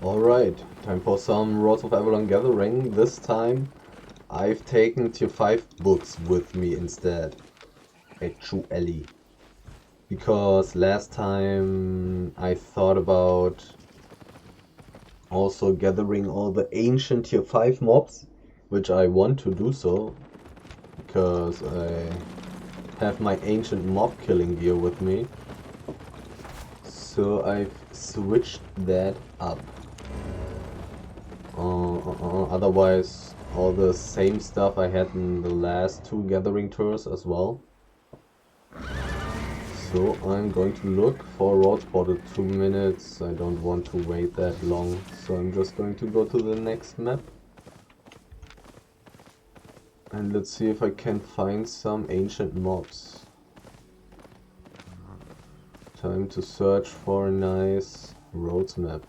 Alright, time for some Roads of Avalon gathering. This time I've taken tier 5 books with me instead. Actually. Because last time I thought about also gathering all the ancient tier 5 mobs, which I want to do so. Because I have my ancient mob killing gear with me. So I've switched that up. Otherwise, all the same stuff I had in the last two gathering tours as well. So I'm going to look for road spotted 2 minutes. I don't want to wait that long, so I'm just going to go to the next map. And let's see if I can find some ancient mobs. Time to search for a nice roads map.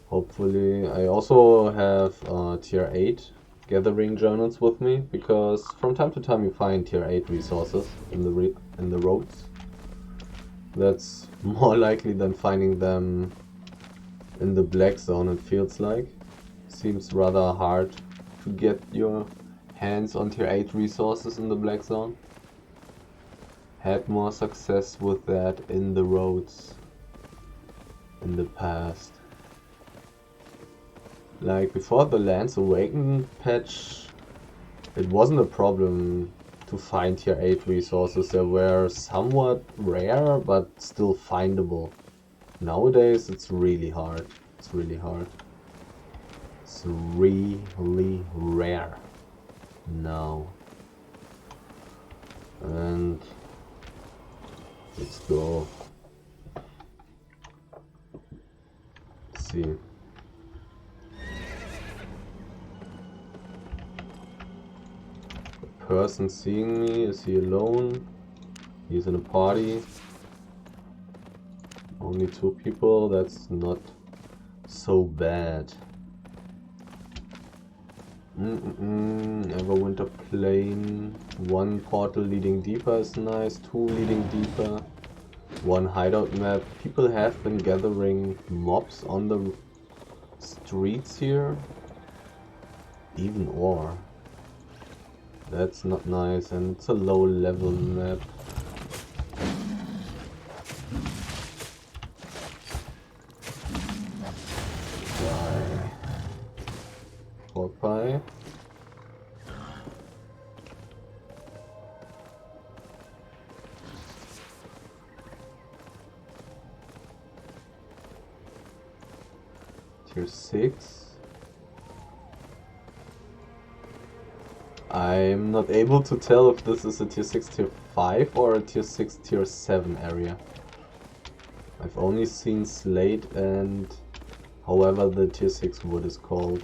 Hopefully, I also have tier 8 gathering journals with me, because from time to time you find tier 8 resources in the roads. That's more likely than finding them in the black zone, it feels like. Seems rather hard to get your hands on tier 8 resources in the black zone. Had more success with that in the roads in the past. Like before the Lands Awakened patch, it wasn't a problem to find tier 8 resources. They were somewhat rare, but still findable. Nowadays it's really hard. It's really hard. It's really rare now. And let's go. Let's see. Person seeing me, is he alone? He's in a party. Only 2 people, that's not so bad. Everwinter Plain. 1 portal leading deeper is nice, 2 leading deeper. 1 hideout map. People have been gathering mobs on the streets here. Even ore. That's not nice, and it's a low level map. Die. Popeye. Tier 6. I'm not able to tell if this is a tier 6, tier 5 or a tier 6, tier 7 area. I've only seen slate and however the tier 6 wood is called.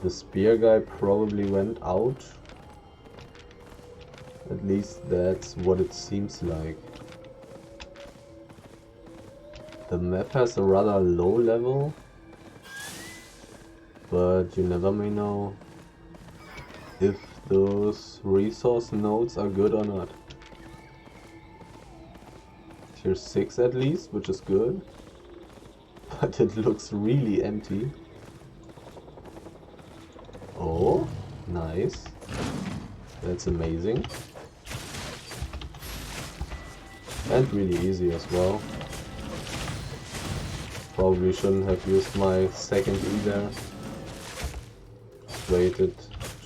The spear guy probably went out. At least that's what it seems like. The map has a rather low level, but you never may know if those resource nodes are good or not. Tier 6 at least, which is good. But it looks really empty. Oh, nice. That's amazing. And really easy as well. Probably shouldn't have used my second E there. Waited.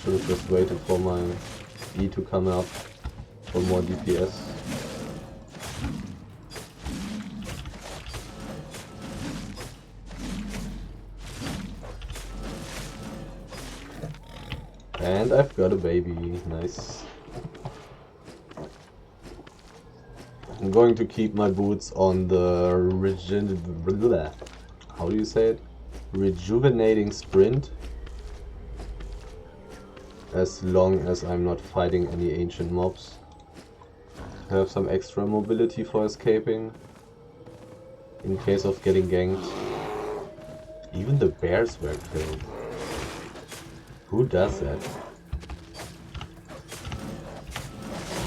Should have just waited for my E to come up for more DPS. And I've got a baby. Nice. I'm going to keep my boots on the how do you say it? Rejuvenating sprint. As long as I'm not fighting any ancient mobs. Have some extra mobility for escaping. In case of getting ganked. Even the bears were killed. Who does that?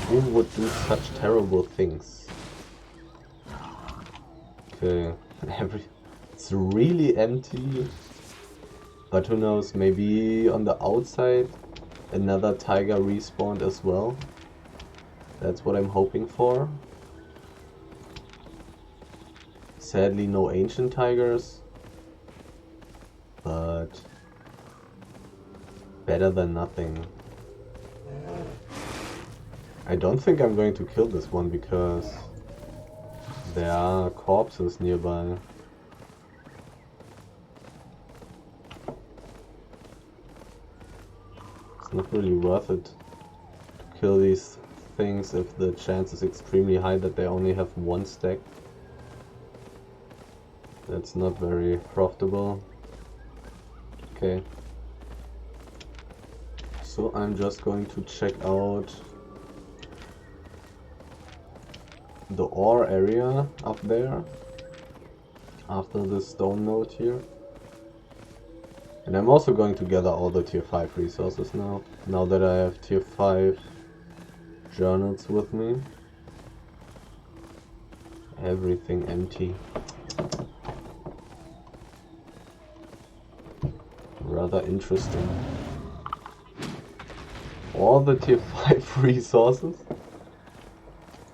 Who would do such terrible things? Okay, it's really empty. But who knows, maybe on the outside another tiger respawned as well. That's what I'm hoping for. Sadly, no ancient tigers. But better than nothing. I don't think I'm going to kill this one because there are corpses nearby. It's not really worth it to kill these things if the chance is extremely high that they only have one stack. That's not very profitable. Okay. So I'm just going to check out the ore area up there after the stone node here. And I'm also going to gather all the tier 5 resources now that I have tier 5 journals with me. Everything empty. Rather interesting. All the tier 5 resources,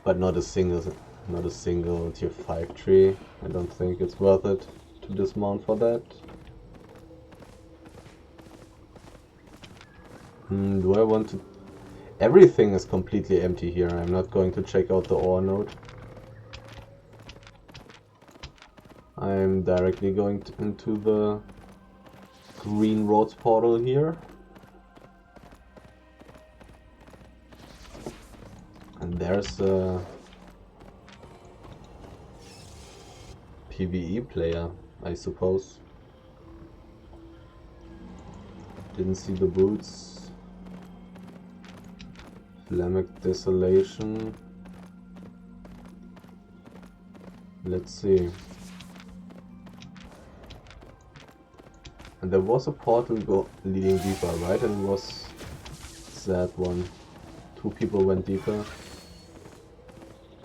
but not a single tier 5 tree. I don't think it's worth it to dismount for that. Do I want to... Everything is completely empty here. I'm not going to check out the ore node. I'm directly going into the green roads portal here. And there's a PvE player, I suppose. Didn't see the boots. Phlegmic Desolation. Let's see. And there was a portal leading deeper, right? And it was that one. 2 people went deeper.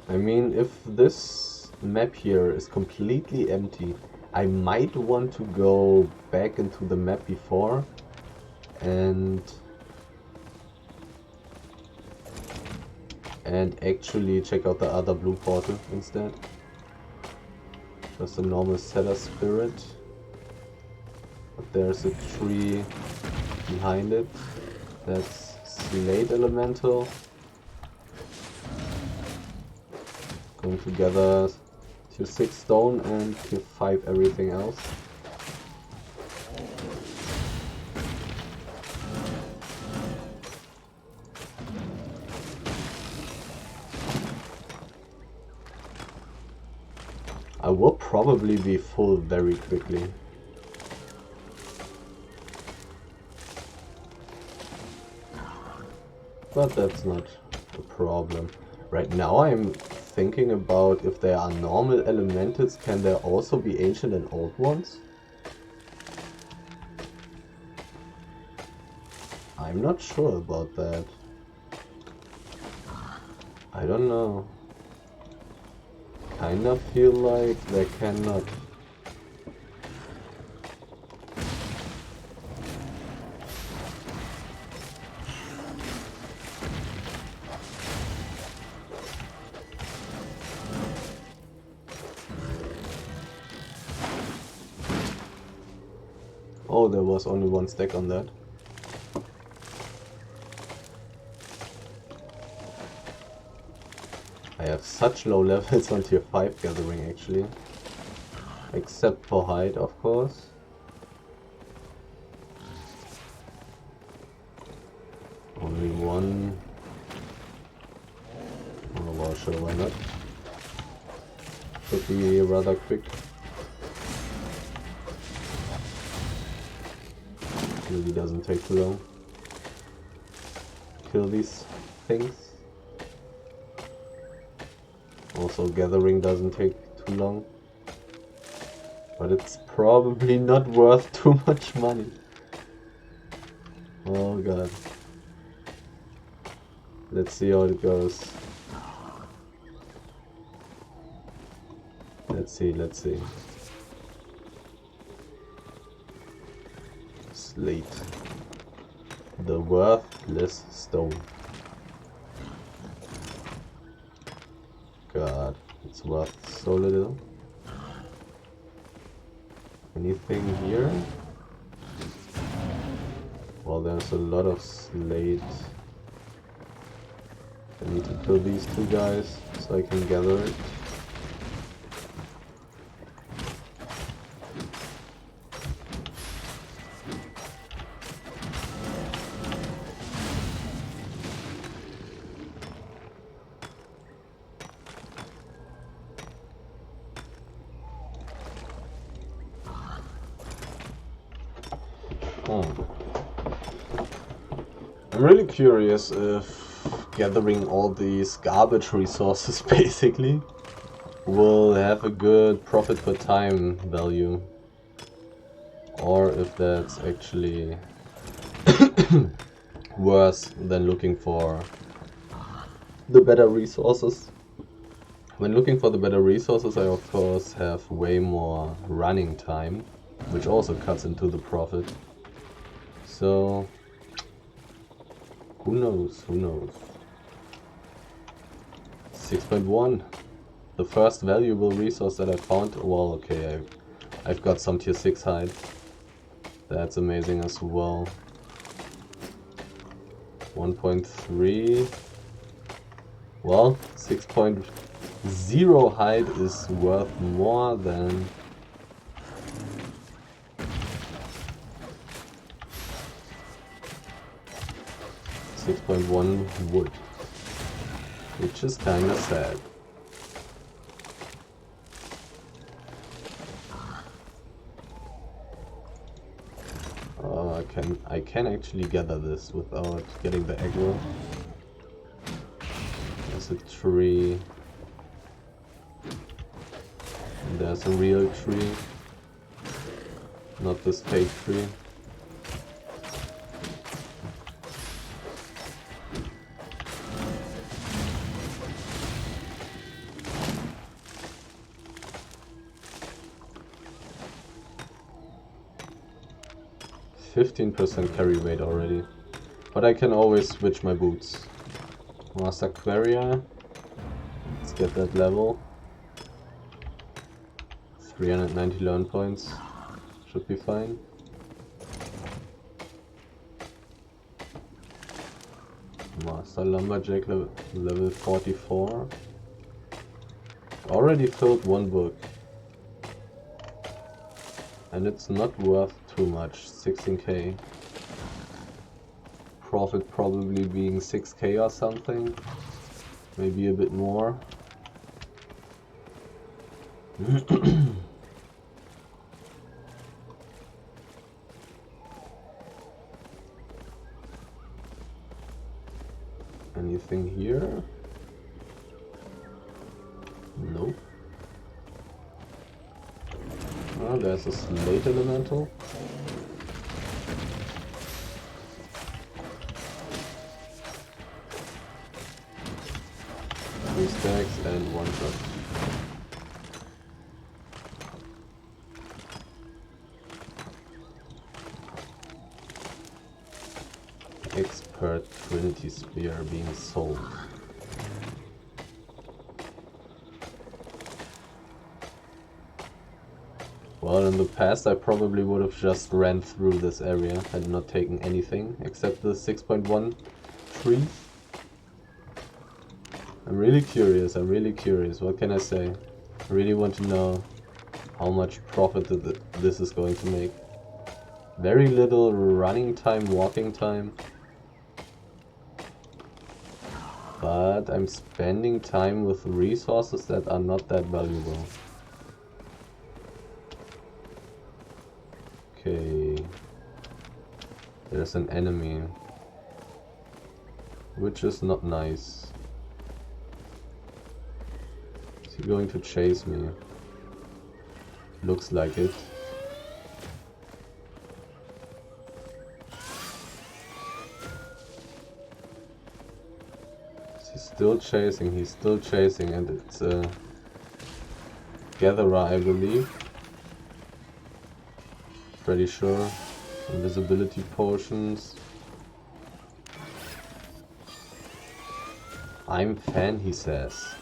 I mean, if this map here is completely empty, I might want to go back into the map before and actually check out the other blue portal instead. Just a normal setter spirit. But there's a tree behind it. That's Slate Elemental. Going to gather tier 6 stone and tier 5 everything else. I will probably be full very quickly. But that's not a problem. Right now I'm thinking about if there are normal elementals, can there also be ancient and old ones? I'm not sure about that. I don't know. Kinda feel like they cannot. Oh, there was only one stack on that. I have such low levels on tier 5 gathering actually. Except for height, of course. Only one. Oh well, sure, why not? Should be rather quick. Really doesn't take too long. Kill these things. Also, gathering doesn't take too long. But it's probably not worth too much money. Oh god. Let's see how it goes. Let's see. Slate. The worthless stone. God, it's worth so little. Anything here? Well, there's a lot of slate. I need to kill these two guys so I can gather it. I'm really curious if gathering all these garbage resources basically will have a good profit per time value, or if that's actually worse than looking for the better resources. When looking for the better resources, I of course have way more running time, which also cuts into the profit. So who knows? 6.1. The first valuable resource that I found. Well, okay, I've got some tier 6 hide. That's amazing as well. 1.3. Well, 6.0 hide is worth more than 6.1 wood, which is kinda sad. I can actually gather this without getting the aggro. There's a tree. And there's a real tree. Not this fake tree. %15 carry weight already, but I can always switch my boots. Master Quarrier, let's get that level. 390 learn points, should be fine. Master Lumberjack level 44. Already filled one book. And it's not worth too much, 16k. Profit probably being 6k or something. Maybe a bit more. Anything here? Nope. Oh, there's a slate elemental. Three stacks and one shot. Expert Trinity Spear being sold. Well, in the past I probably would have just ran through this area and not taken anything except the 6.1 trees. I'm really curious, what can I say? I really want to know how much profit this is going to make. Very little running time, walking time. But I'm spending time with resources that are not that valuable. Okay. There's an enemy. Which is not nice. Is he going to chase me? Looks like it. He's still chasing, and it's Gatherer, I believe. Pretty sure. Invisibility potions. I'm fan, he says.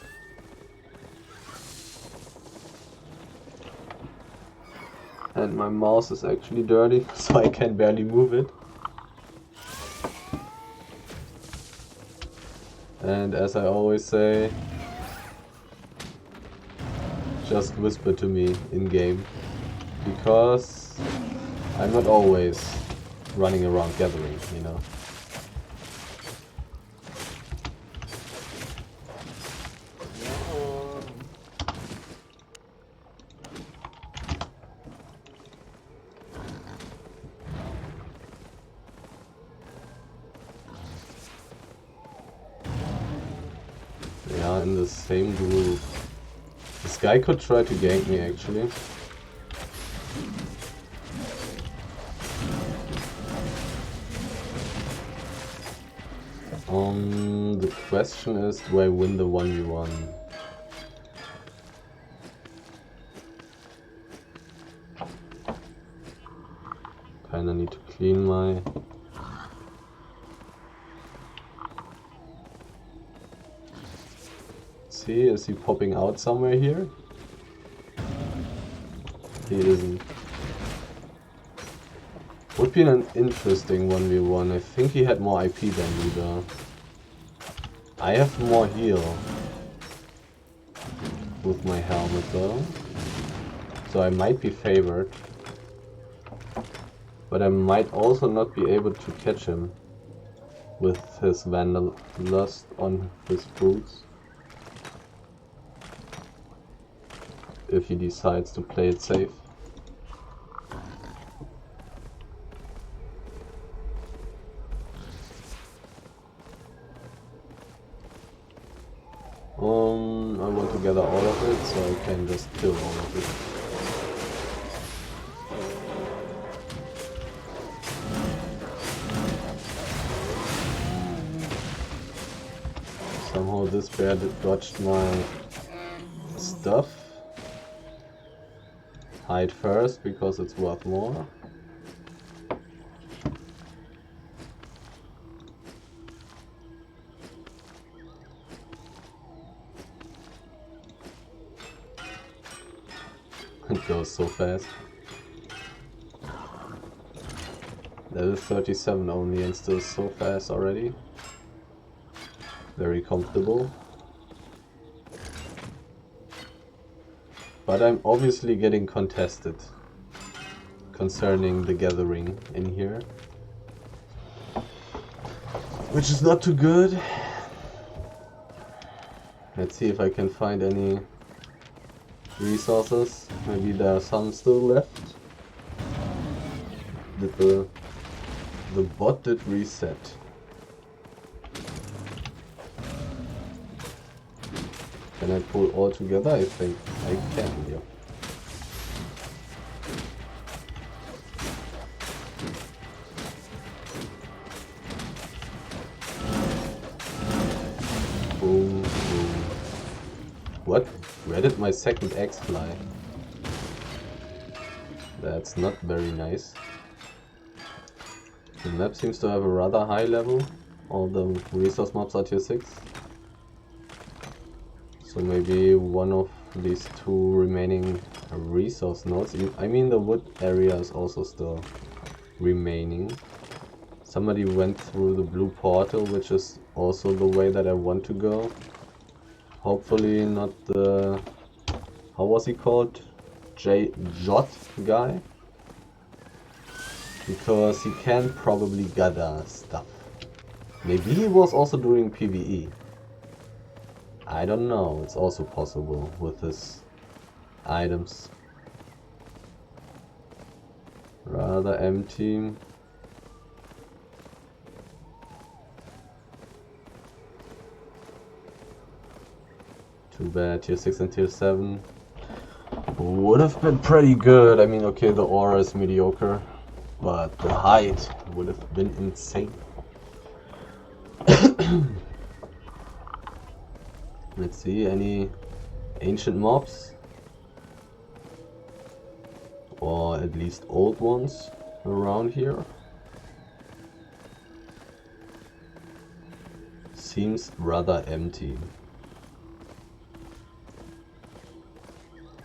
And my mouse is actually dirty, so I can barely move it. And as I always say, just whisper to me in game, because I'm not always running around gathering, you know. Yeah, in the same group. This guy could try to gank me actually. The question is, do I win the 1v1? Kinda need to clean my... See, is he popping out somewhere here? He isn't. Would be an interesting 1v1. I think he had more IP than me though. I have more heal with my helmet though, so I might be favored. But I might also not be able to catch him with his Wanderlust on his boots. If he decides to play it safe. I want to gather all of it so I can just kill all of it. Somehow this bear dodged my stuff. Hide first because it's worth more. It goes so fast. Level 37 only and still so fast already. Very comfortable. But I'm obviously getting contested concerning the gathering in here. Which is not too good. Let's see if I can find any resources. Maybe there are some still left. Did the bot did reset. Can I pull all together? I think I can, yeah. Boom, boom. What? Where did my second axe fly? That's not very nice. The map seems to have a rather high level. All the resource mobs are tier 6. So maybe one of these two remaining resource nodes. I mean the wood area is also still remaining. Somebody went through the blue portal, which is also the way that I want to go. Hopefully not the... how was he called? Jot guy? Because he can probably gather stuff. Maybe he was also doing PvE. I don't know, it's also possible with his items. Rather empty. Too bad, tier 6 and tier 7 would have been pretty good. I mean, okay, the aura is mediocre, but the height would have been insane. Let's see, any ancient mobs? or at least old ones around here. Seems rather empty.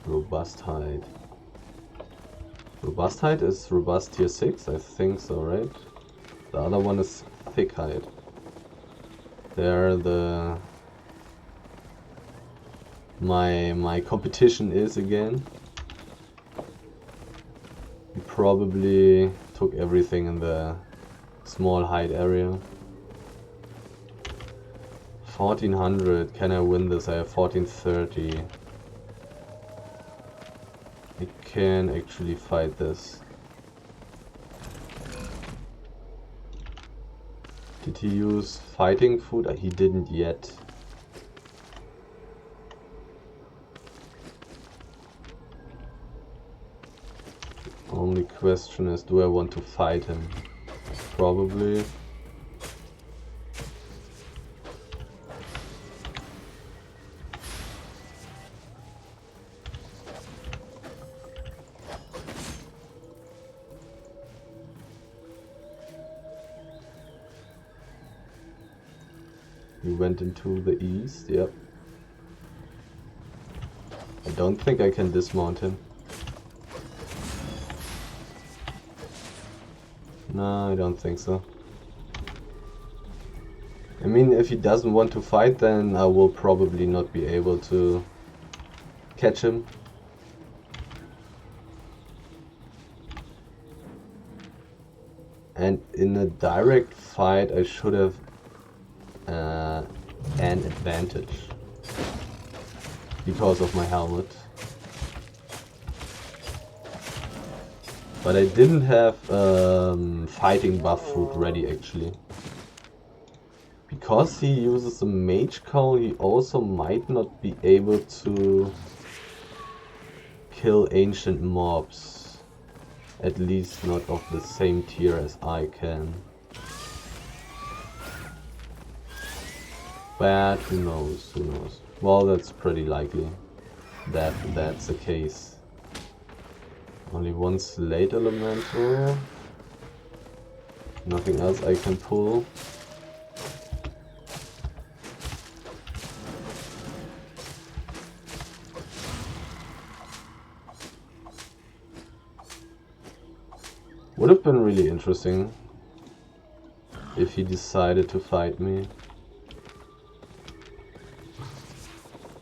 Robust hide. Robust hide is robust tier 6, I think so, right? The other one is thick hide. There my competition is again. He probably took everything in the small hide area. 1400, can I win this? I have 1430. I can actually fight this. Did he use fighting food? He didn't yet. Only question is, do I want to fight him? Probably. He went into the east, yep. I don't think I can dismount him. No, I don't think so. I mean, if he doesn't want to fight, then I will probably not be able to catch him. And in a direct fight, I should have an advantage because of my helmet. But I didn't have fighting buff food ready actually. Because he uses a mage cowl, he also might not be able to kill ancient mobs. At least not of the same tier as I can. But who knows, who knows. Well, that's pretty likely that that's the case. Only one slate elemental. Nothing else I can pull. Would have been really interesting if he decided to fight me.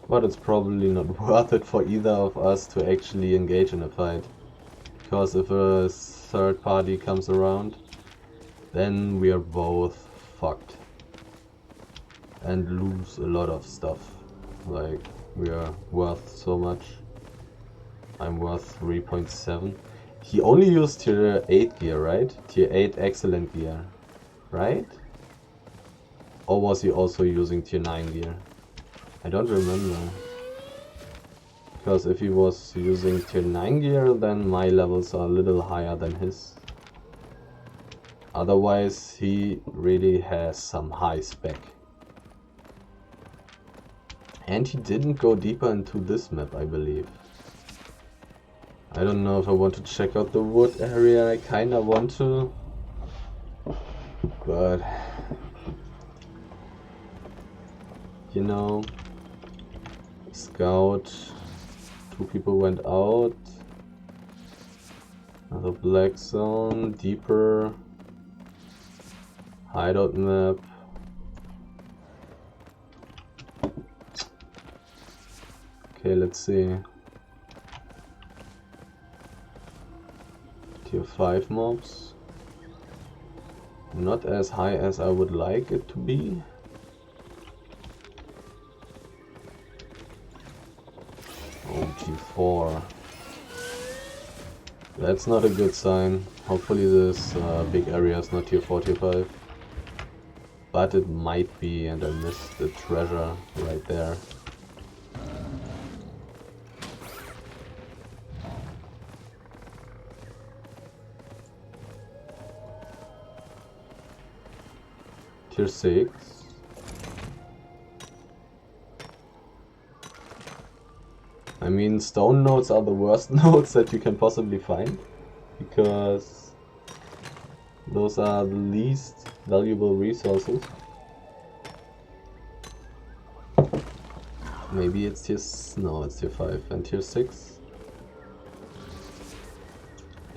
But it's probably not worth it for either of us to actually engage in a fight. Because if a third party comes around, then we are both fucked. And lose a lot of stuff. Like, we are worth so much. I'm worth 3.7. He only used tier 8 gear, right? Tier 8 excellent gear, right? Or was he also using tier 9 gear? I don't remember. Because if he was using tier 9 gear, then my levels are a little higher than his. Otherwise, he really has some high spec. And he didn't go deeper into this map, I believe. I don't know if I want to check out the wood area. I kinda want to. But you know, scout, 2 people went out. Another black zone, deeper hideout map. Okay, let's see. Tier 5 mobs. Not as high as I would like it to be. Oh, G4. That's not a good sign. Hopefully this big area is not tier 4, tier 5. But it might be, and I missed the treasure right there. Tier 6. I mean, stone nodes are the worst nodes that you can possibly find, because those are the least valuable resources. Maybe it's tier... no, it's tier 5 and tier 6.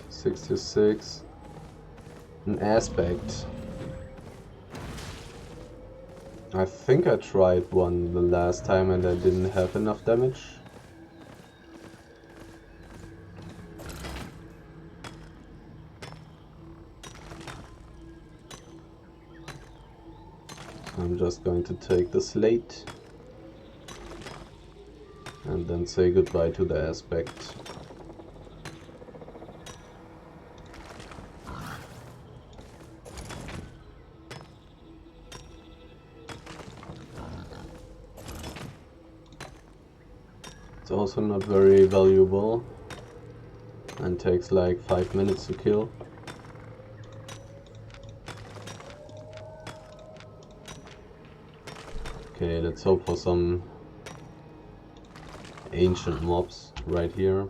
6 tier 6. An aspect. I think I tried one the last time and I didn't have enough damage. I'm just going to take the slate and then say goodbye to the aspect. It's also not very valuable and takes like 5 minutes to kill. Okay, let's hope for some ancient mobs right here.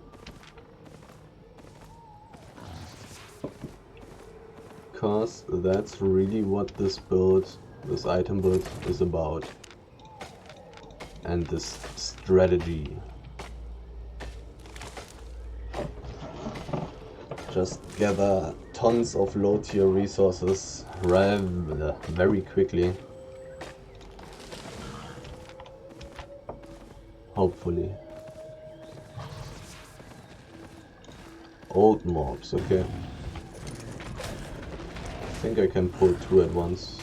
Because that's really what this build, this item build is about. And this strategy. Just gather tons of low tier resources very quickly. Hopefully. Old mobs, okay. I think I can pull 2 at once.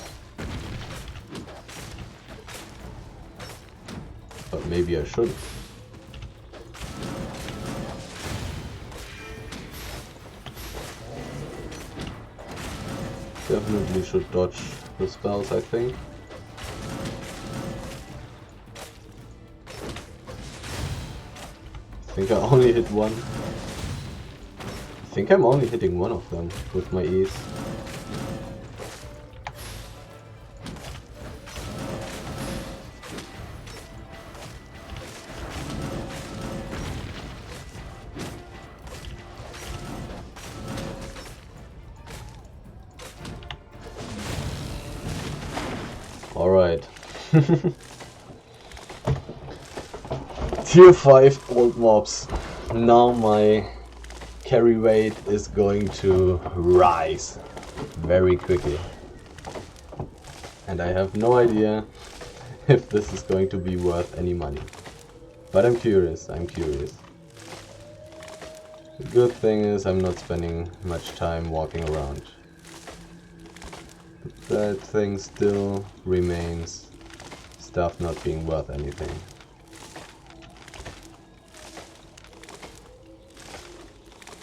But maybe I should. Definitely should dodge the spells, I think. I think I only hit one. I think I'm only hitting one of them with my ease. Alright. Tier 5 old mobs. Now my carry rate is going to rise very quickly. And I have no idea if this is going to be worth any money. But I'm curious. The good thing is I'm not spending much time walking around. That thing still remains stuff not being worth anything.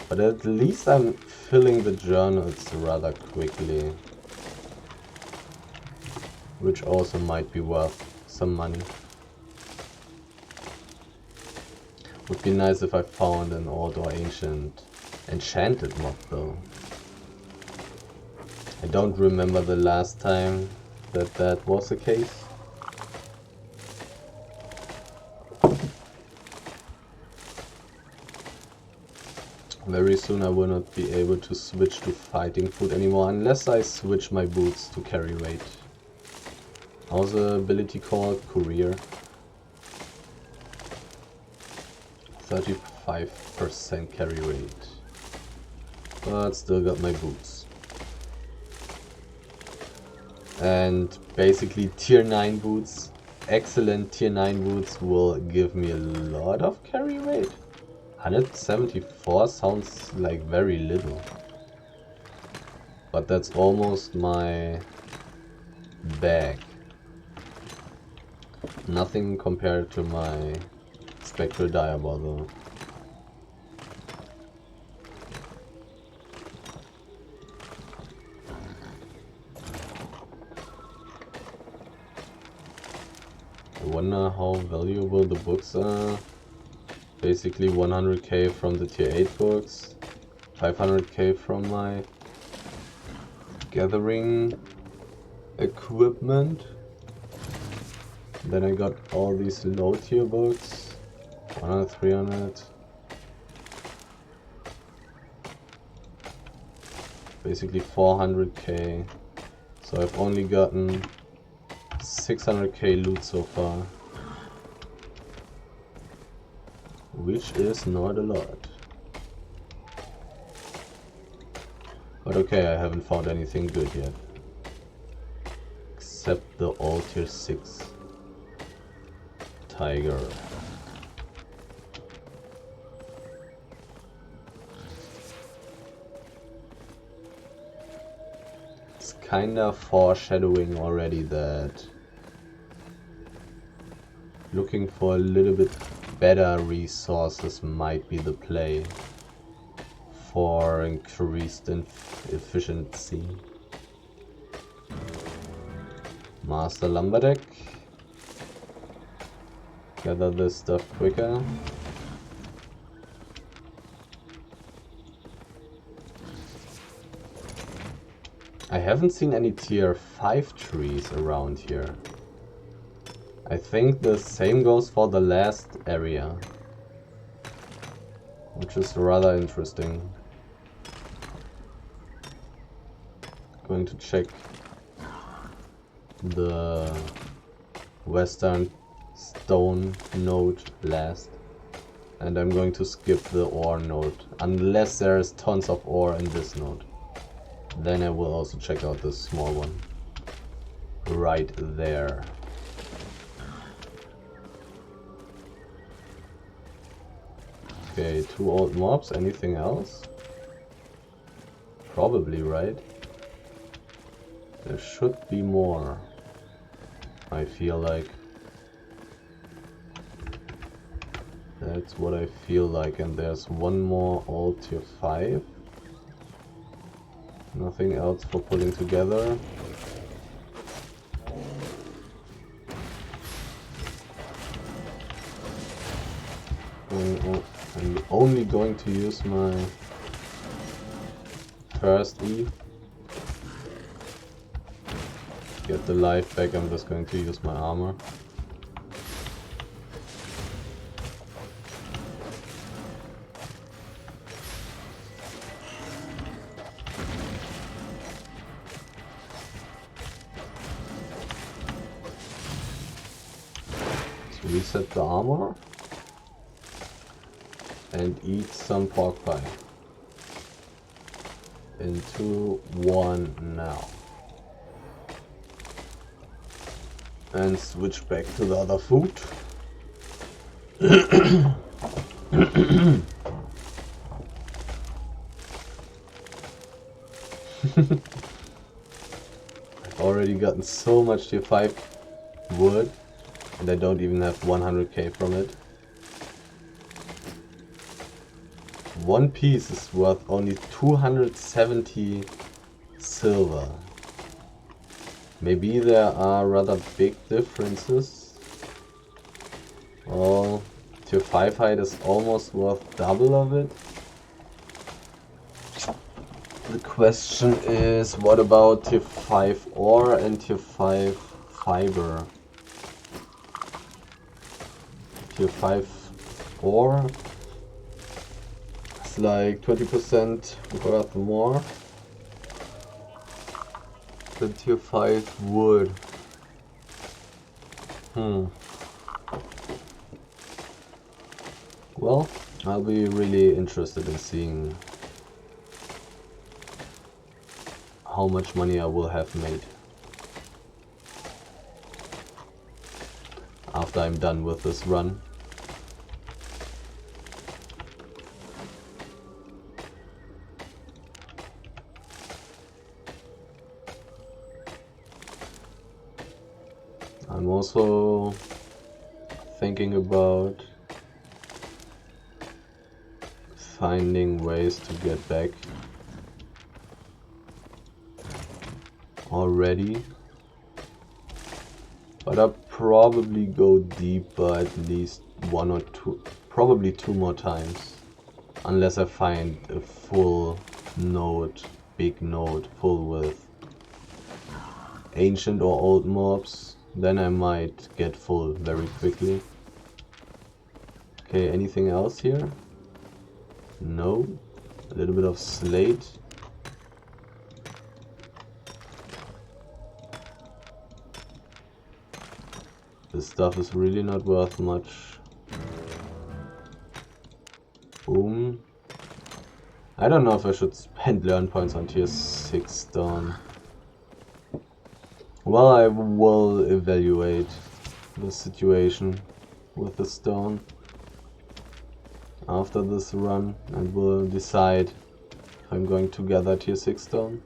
But at least I'm filling the journals rather quickly, which also might be worth some money. Would be nice if I found an old or ancient enchanted mob though. I don't remember the last time that was the case. Very soon I will not be able to switch to fighting food anymore unless I switch my boots to carry weight. How's the ability called? Courier. 35% carry rate. But still got my boots. And basically tier 9 boots, excellent tier 9 boots will give me a lot of carry weight. 174 sounds like very little. But that's almost my bag. Nothing compared to my Spectral Diabol though. I wonder how valuable the books are. Basically 100k from the tier 8 books, 500k from my gathering equipment. Then I got all these low tier books. 100, 300. Basically 400k. So I've only gotten 600k loot so far. Which is not a lot. But okay, I haven't found anything good yet. Except the all tier 6 tiger. It's kinda foreshadowing already that looking for a little bit better resources might be the play for increased efficiency. Master Lumberdeck. Gather this stuff quicker. I haven't seen any tier 5 trees around here. I think the same goes for the last area, which is rather interesting. Going to check the western stone node last, and I'm going to skip the ore node unless there's tons of ore in this node. Then I will also check out this small one right there. Okay, 2 old mobs. Anything else? Probably, right? There should be more, I feel like. That's what I feel like. And there's one more old tier 5. Nothing else for putting together. I'm only going to use my first E. Get the life back, I'm just going to use my armor. Let's reset the armor. And eat some pork pie. In 2, 1 now. And switch back to the other food. I've already gotten so much tier 5 wood, and I don't even have 100k from it. One piece is worth only 270 silver. Maybe there are rather big differences. Well, tier 5 hide is almost worth double of it. The question is, what about tier 5 ore and tier 5 fiber? Tier 5 ore is like 20% worth more than tier 5 wood. Well, I'll be really interested in seeing how much money I will have made after I'm done with this run. I'm also thinking about finding ways to get back already, but I'll probably go deeper at least 1 or 2, probably 2 more times, unless I find a full node, big node full with ancient or old mobs. Then I might get full very quickly. Okay, anything else here? No. A little bit of slate. This stuff is really not worth much. Boom. I don't know if I should spend learn points on tier 6 stone. Well, I will evaluate the situation with the stone after this run and will decide if I'm going to gather tier 6 stone.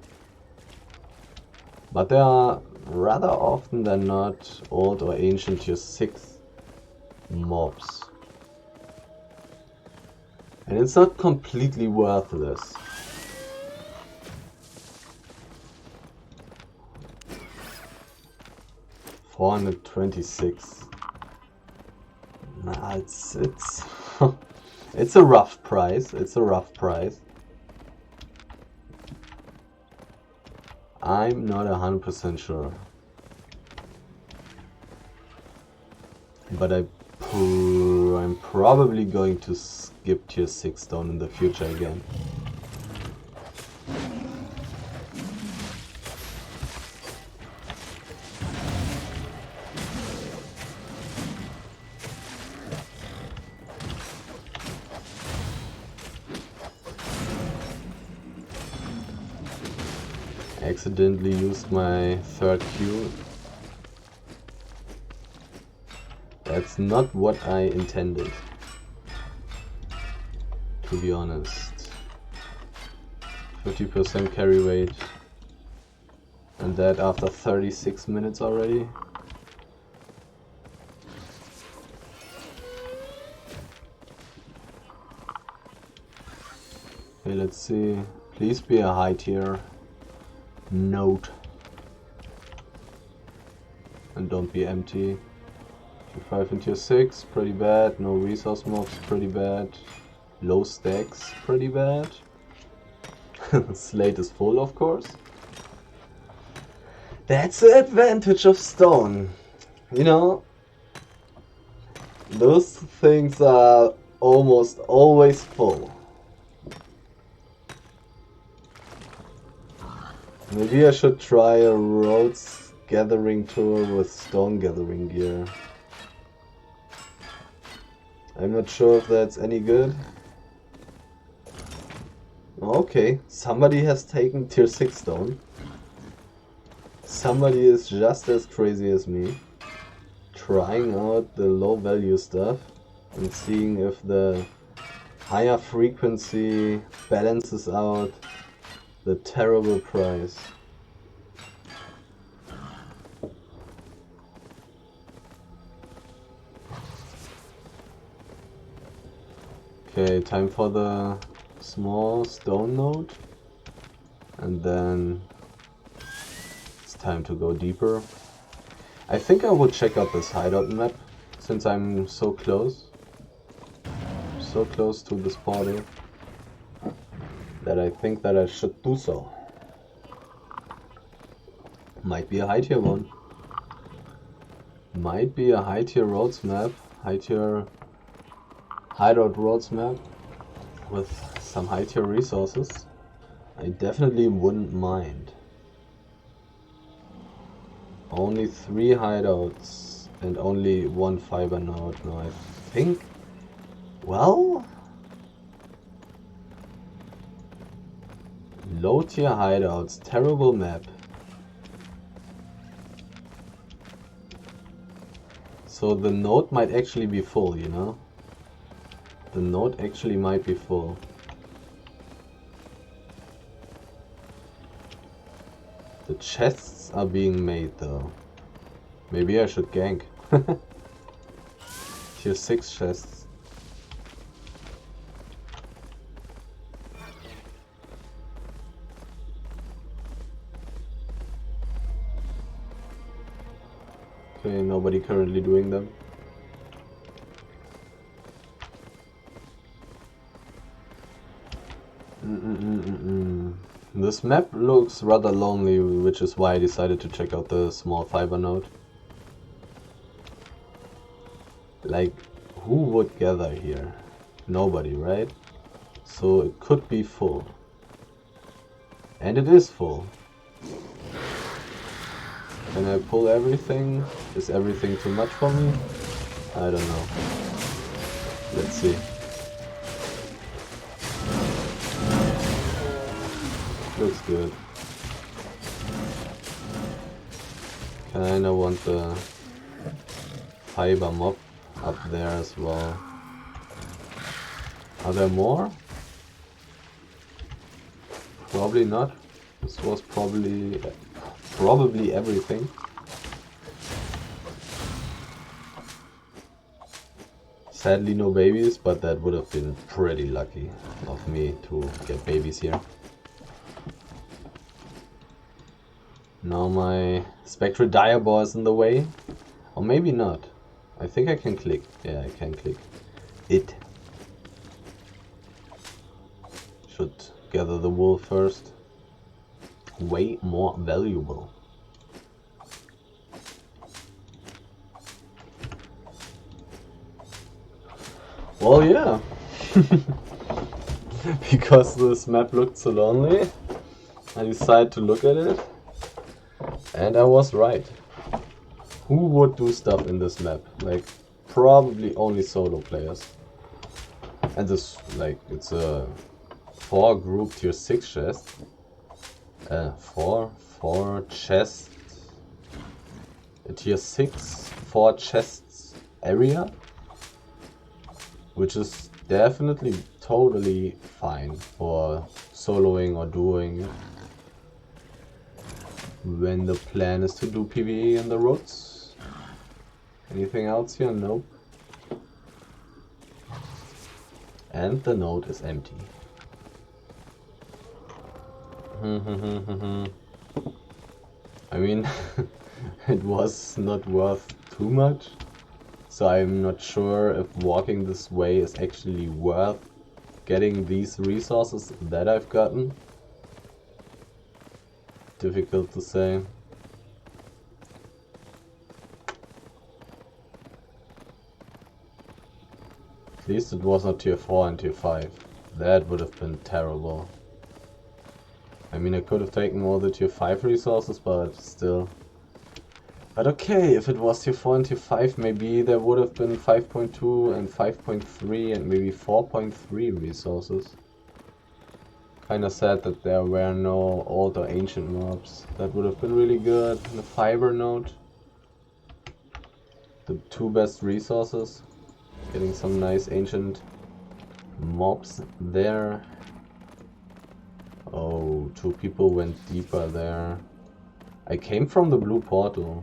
But there are rather often than not old or ancient tier 6 mobs. And it's not completely worthless. $426. Nah, it's it's a rough price. It's a rough price. I'm not 100% sure, but I'm probably going to skip tier 6 stone in the future again. Accidentally used my third Q. That's not what I intended, to be honest. 50% carry weight, and that after 36 minutes already. Okay, let's see. Please be a high tier note. And don't be empty. Tier 5 and tier 6, pretty bad. No resource mobs, pretty bad. Low stacks, pretty bad. Slate is full, of course. That's the advantage of stone. You know, those things are almost always full. Maybe I should try a roads gathering tour with stone gathering gear. I'm not sure if that's any good. Okay, somebody has taken tier 6 stone. Somebody is just as crazy as me, trying out the low value stuff and seeing if the higher frequency balances out the terrible price. Okay, time for the small stone node, and then it's time to go deeper. I think I will check out this hideout map since I'm so close to this portal, that I think that I should do so. Might be a high tier one. Might be a high tier roads map, high tier hideout roads map with some high tier resources. I definitely wouldn't mind. Only 3 hideouts and only 1 fiber node. No, I think, well, low tier hideouts, terrible map. So the node might actually be full, you know? The node actually might be full. The chests are being made though. Maybe I should gank. Tier 6 chests. Okay, nobody currently doing them. This map looks rather lonely, which is why I decided to check out the small fiber node. Like, Who would gather here? Nobody, right? So it could be full. And it is full. Can I pull everything? Is everything too much for me? I don't know. Let's see. Looks good. Kinda want the fiber mob up there as well. Are there more? Probably not. This was probably everything. Sadly no babies, but that would have been pretty lucky of me to get babies here. Now my Spectral Diabor is in the way. Or maybe not. I think I can click. Yeah, I can click it. Should gather the wool first. Way more valuable. Well, yeah. Because this map looked so lonely, I decided to look at it. And I was right. Who would do stuff in this map? Like, probably only solo players. And this, like, it's a 4 group tier 6 chest. 4 chest. A tier 6 4 chests area. Which is definitely totally fine for soloing or duoing. When the plan is to do PvE in the roads. Anything else here? Nope. And the node is empty. I mean, it was not worth too much. So I'm not sure if walking this way is actually worth getting these resources that I've gotten. Difficult to say. At least it was not tier 4 and tier 5. That would have been terrible. I mean, I could have taken all the tier 5 resources, but still. But okay, if it was tier 4 and tier 5, maybe there would have been 5.2 and 5.3 and maybe 4.3 resources. Kinda sad that there were no old or ancient mobs. That would have been really good. The fiber node. The 2 best resources. Getting some nice ancient mobs there. Oh, 2 people went deeper there. I came from the blue portal.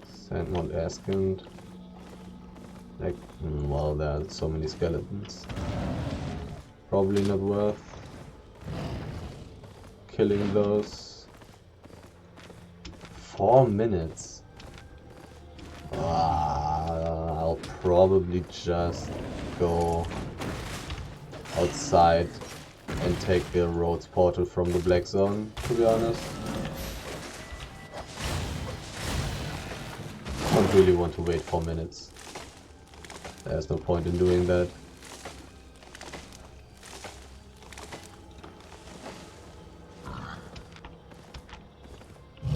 Sandmont Askant. Like, well, there are so many skeletons. Probably not worth killing those. 4 minutes. I'll probably just go outside and take the roads portal from the black zone, to be honest. I don't really want to wait 4 minutes. There's no point in doing that.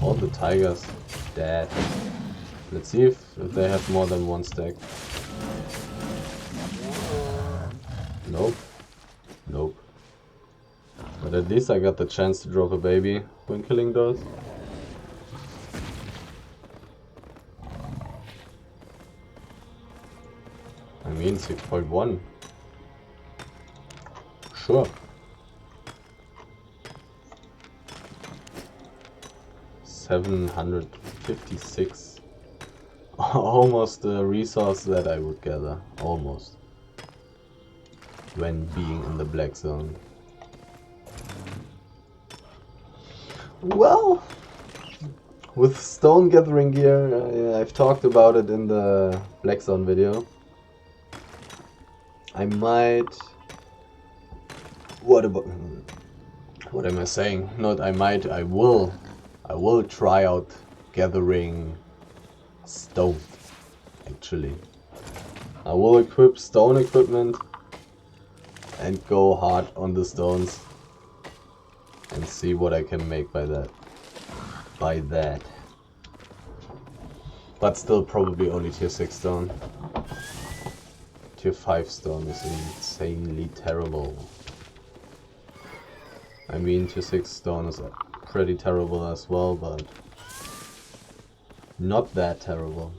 All the tigers dead. Let's see if they have more than 1 stack. Nope. Nope. But at least I got the chance to drop a baby when killing those. I mean 6.1. Sure. 756. Almost the resource that I would gather. Almost. When being in the black zone. Well, with stone gathering gear, I've talked about it in the black zone video. I might... What am I saying? Not I might, I will try out gathering stone. actually. I will equip stone equipment and go hard on the stones and see what I can make by that. But still probably only tier 6 stone. Tier 5 stone is insanely terrible. I mean, tier 6 stone is pretty terrible as well, but not that terrible.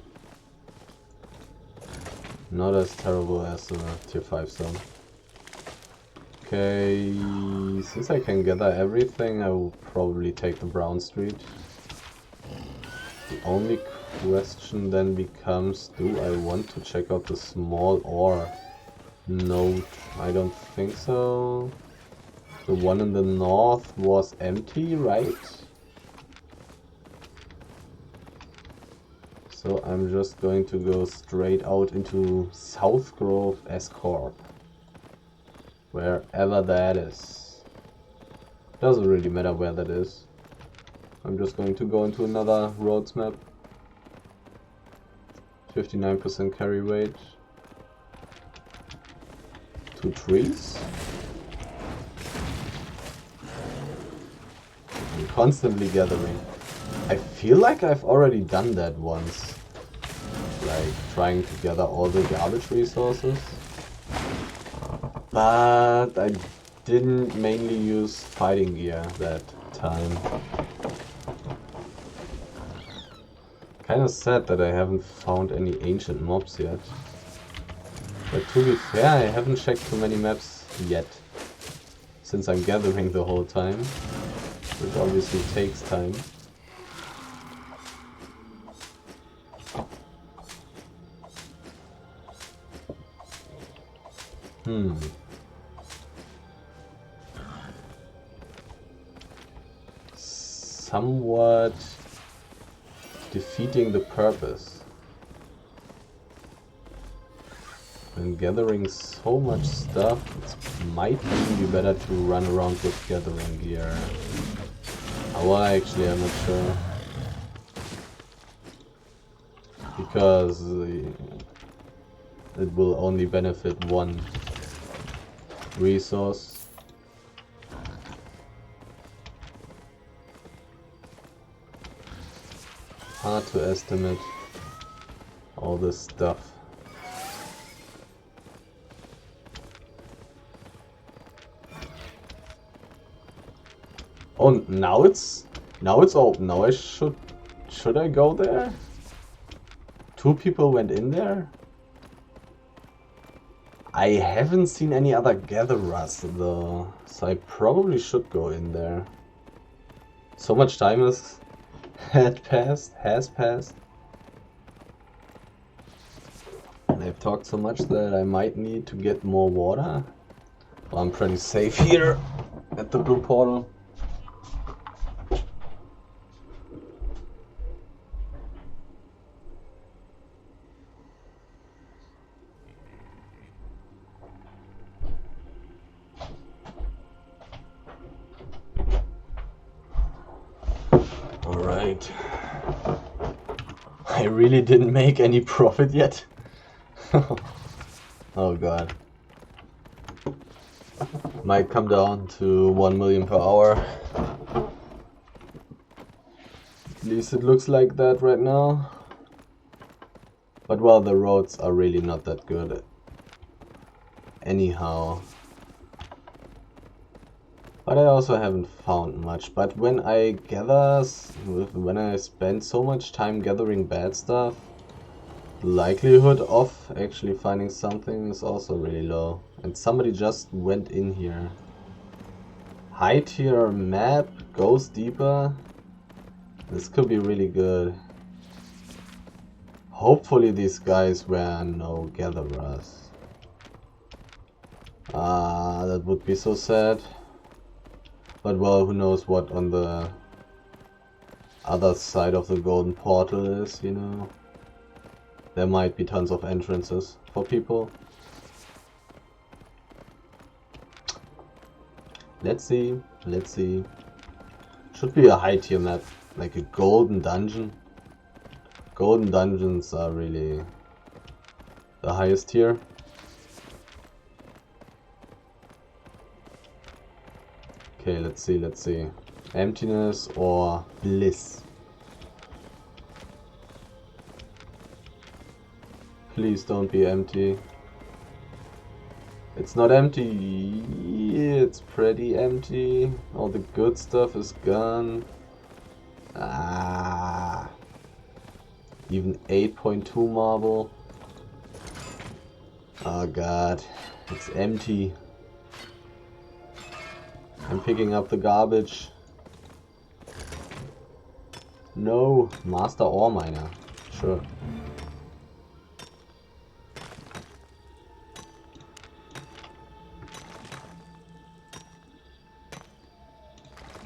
Not as terrible as tier 5 stone. Okay, since I can gather everything, I will probably take the brown street. The only question then becomes, do I want to check out the small ore node? I don't think so. The one in the north was empty, right? So I'm just going to go straight out into South Grove S-Corp. Wherever that is. Doesn't really matter where that is. I'm just going to go into another roads map. 59% carry rate. 2 trees. I'm constantly gathering. I feel like I've already done that once. Like trying to gather all the garbage resources. But I didn't mainly use fighting gear that time. Kinda sad that I haven't found any ancient mobs yet. But to be fair, I haven't checked too many maps yet. Since I'm gathering the whole time. Which obviously takes time. Somewhat defeating the purpose. When gathering so much stuff, it might be better to run around with gathering gear. Well, actually, I'm not sure. Because it will only benefit one resource. Hard to estimate all this stuff. Oh, now it's open. Now should I go there? 2 people went in there? I haven't seen any other gatherers though, so I probably should go in there. So much time has passed. And I've talked so much that I might need to get more water. Well, I'm pretty safe here at the blue portal. Alright. I really didn't make any profit yet. Oh god. Might come down to 1 million per hour. At least it looks like that right now. But well, the roads are really not that good. Anyhow. But I also haven't found much. But when I spend so much time gathering bad stuff, the likelihood of actually finding something is also really low. And somebody just went in here. High tier map, goes deeper. This could be really good. Hopefully these guys were no gatherers. That would be so sad. But well, who knows what on the other side of the golden portal is, you know. There might be tons of entrances for people. Let's see. Should be a high tier map, like a golden dungeon. Golden dungeons are really the highest tier. Okay, let's see. Emptiness or bliss? Please don't be empty. It's not empty. It's pretty empty. All the good stuff is gone. Ah. Even 8.2 marble. Oh god. It's empty. I'm picking up the garbage. No. Master ore miner. Sure.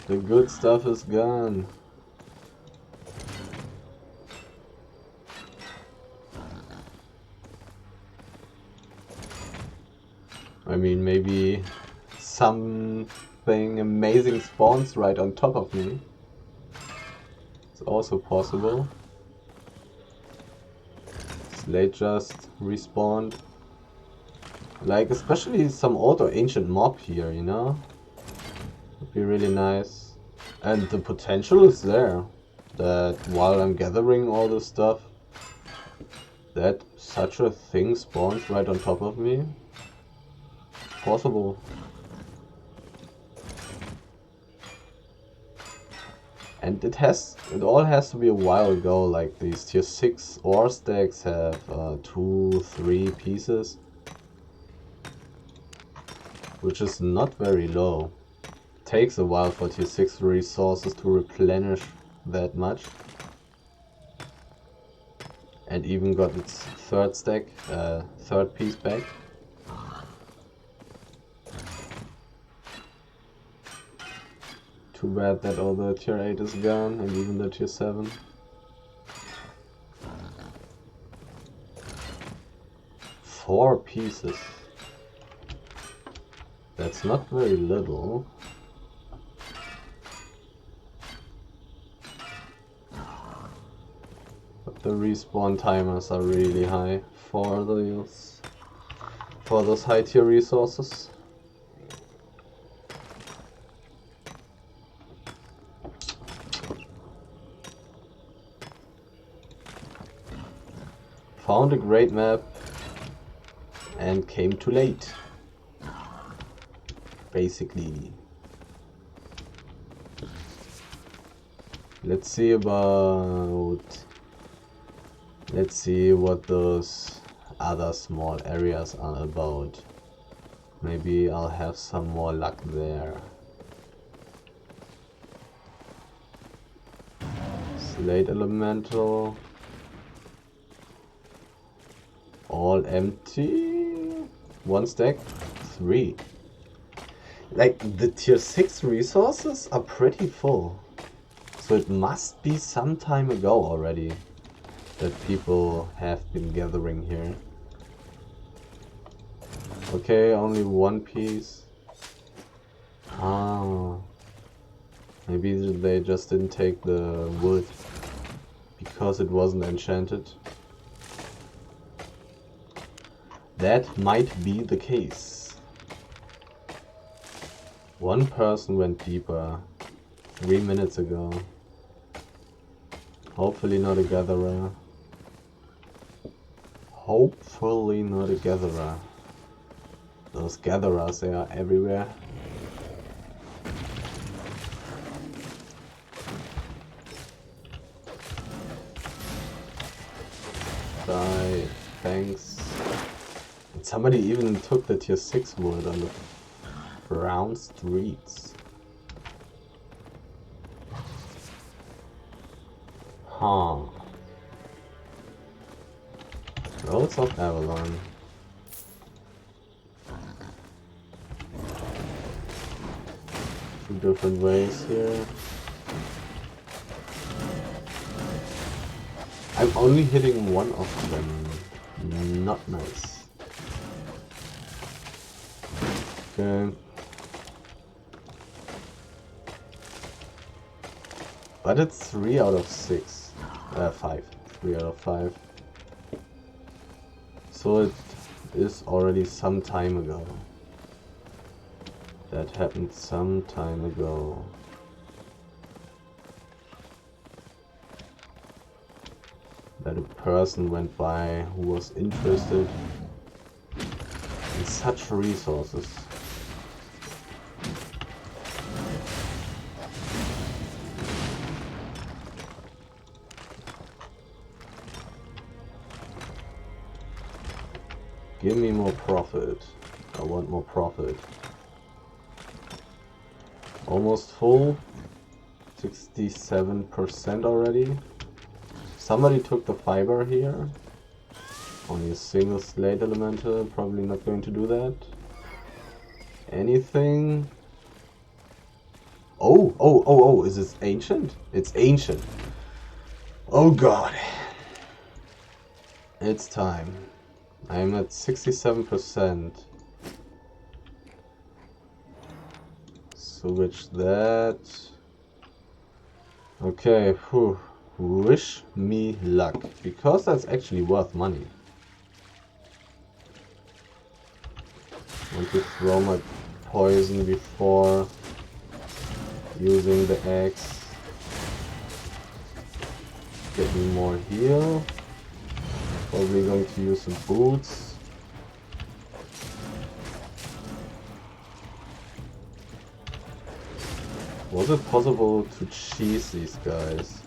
The good stuff is gone. I mean, maybe something amazing spawns right on top of me. It's also possible. Slate just respawned. Like, especially some old or ancient mob here, you know? Would be really nice. And the potential is there. That while I'm gathering all this stuff, that such a thing spawns right on top of me. Possible. And it all has to be a while ago. Like these tier 6 ore stacks have 2-3 pieces, which is not very low. Takes a while for tier 6 resources to replenish that much. And even got its third stack, third piece back. Too bad that all the tier 8 is gone, and even the tier 7. Four pieces. That's not very little. But the respawn timers are really high for those high tier resources. Found a great map and came too late. Basically. Let's see what those other small areas are about. Maybe I'll have some more luck there. Slate elemental. All empty. One stack. 3. Like, the tier 6 resources are pretty full. So it must be some time ago already that people have been gathering here. Okay, only one piece. Ah. Maybe they just didn't take the wood because it wasn't enchanted. That might be the case. One person went deeper 3 minutes ago. Hopefully not a gatherer. Hopefully not a gatherer. Those gatherers, they are everywhere. Die. Thanks. And somebody even took the tier 6 wood on the brown streets. Huh. Roads of Avalon. Two different ways here. I'm only hitting one of them. Not nice. Okay. But it's 3 out of 6. 5. 3 out of 5. So it is already some time ago. That happened some time ago. That a person went by who was interested in such resources. Give me more profit. I want more profit. Almost full. 67% already. Somebody took the fiber here. Only a single slate elemental. Probably not going to do that. Anything? Oh, is this ancient? It's ancient. Oh god. It's time. I'm at 67%. Switch that. Okay, whew. Wish me luck. Because that's actually worth money. Want to throw my poison before using the axe. Get me more heal. Probably going to use some boots. Was it possible to cheese these guys?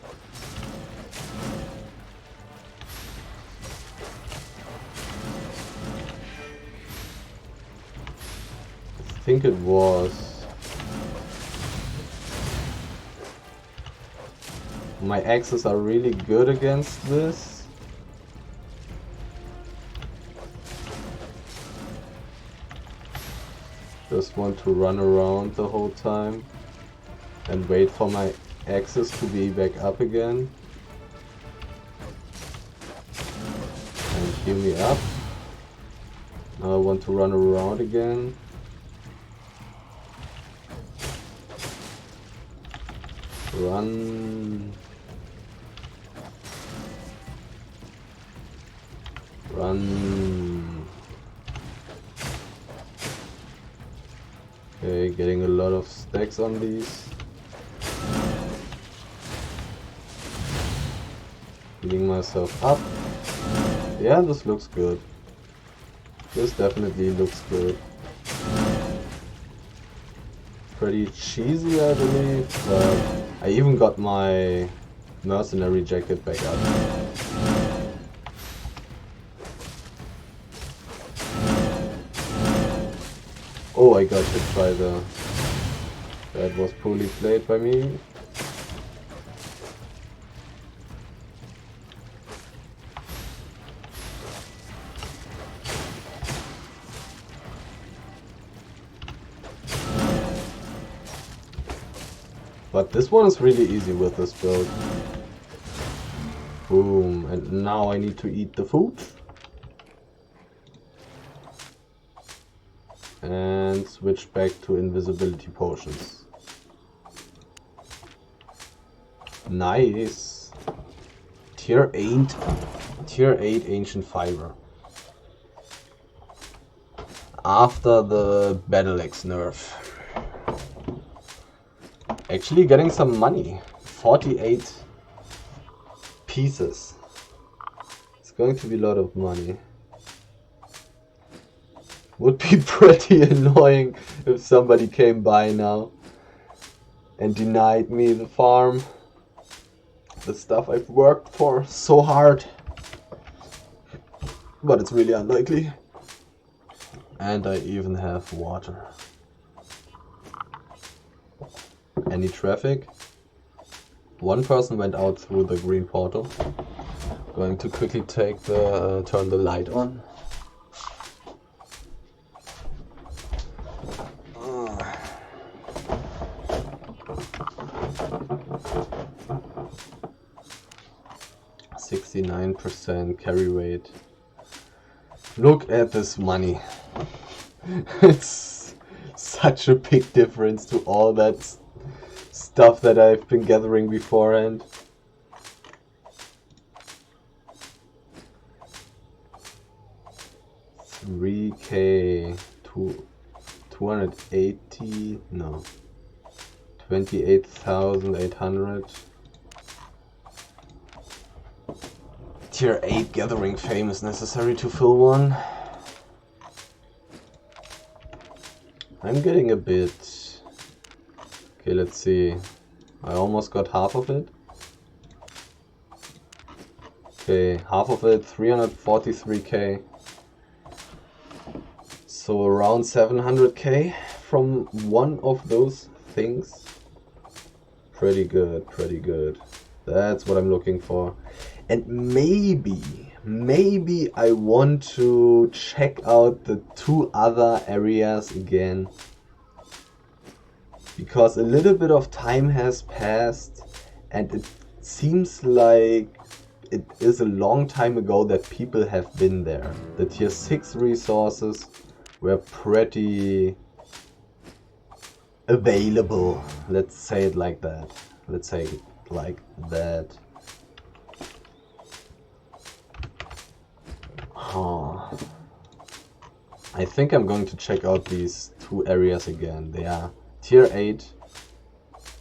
I think it was. My axes are really good against this. Just want to run around the whole time and wait for my axes to be back up again. And heal me up. Now I want to run around again. Run. Run. Okay, getting a lot of stacks on these. Healing myself up. Yeah, this looks good. This definitely looks good. Pretty cheesy, I believe, but I even got my mercenary jacket back up. Oh, I got hit by the... That was poorly played by me. But this one is really easy with this build. Boom, and now I need to eat the food. And switch back to invisibility potions. Nice. Tier 8 ancient fiber. After the Battle Axe nerf. Actually getting some money. 48 pieces. It's going to be a lot of money. Would be pretty annoying if somebody came by now and denied me the farm. The stuff I've worked for so hard. But it's really unlikely. And I even have water. Any traffic? One person went out through the green portal. Going to quickly take the turn the light on. 69% carry rate. Look at this money. It's such a big difference to all that stuff that I've been gathering beforehand. 3k to 280, no, 28,800. Tier 8 gathering fame is necessary to fill one. I'm getting a bit... Okay, let's see. I almost got half of it. Okay, half of it, 343k. So around 700k from one of those things. Pretty good, pretty good. That's what I'm looking for. And maybe I want to check out the two other areas again. Because a little bit of time has passed and it seems like it is a long time ago that people have been there. The tier 6 resources were pretty available. Let's say it like that. Let's say it like that. Oh. I think I'm going to check out these two areas again. They are tier 8.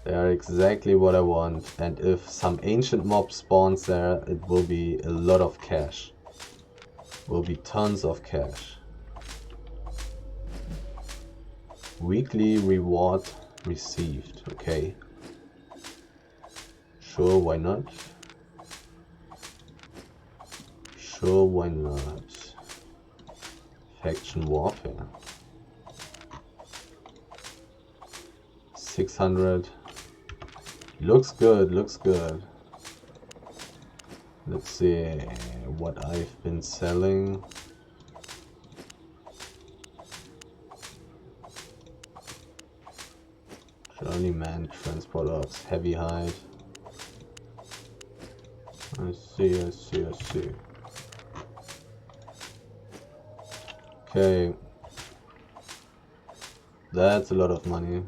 They are exactly what I want. And if some ancient mob spawns there, it will be a lot of cash. Will be tons of cash. Weekly reward received. Okay. Sure, why not? Sure, why not? Faction warfare. 600. Looks good, looks good. Let's see what I've been selling. Journeyman transport ops, heavy hide. I see. Okay. That's a lot of money.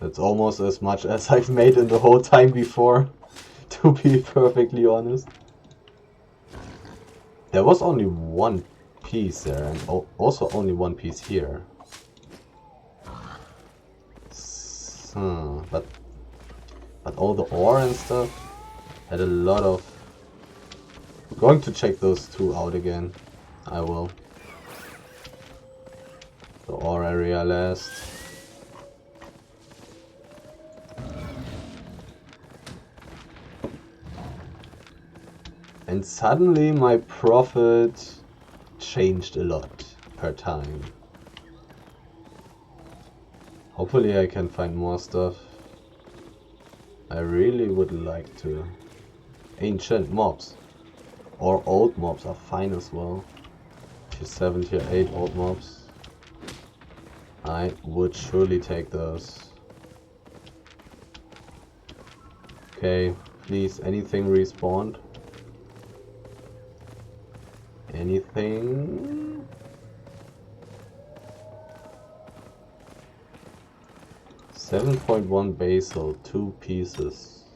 That's almost as much as I've made in the whole time before, to be perfectly honest. There was only one piece there, and also only one piece here. But all the ore and stuff had a lot of... I'm going to check those two out again. I will. The ore area last. And suddenly my profit changed a lot per time. Hopefully I can find more stuff. I really would like to. Ancient mobs. Or old mobs are fine as well. Tier 7, tier 8 old mobs. I would surely take those. Okay, please, anything respawned? Anything? .1 basal, 2 pieces.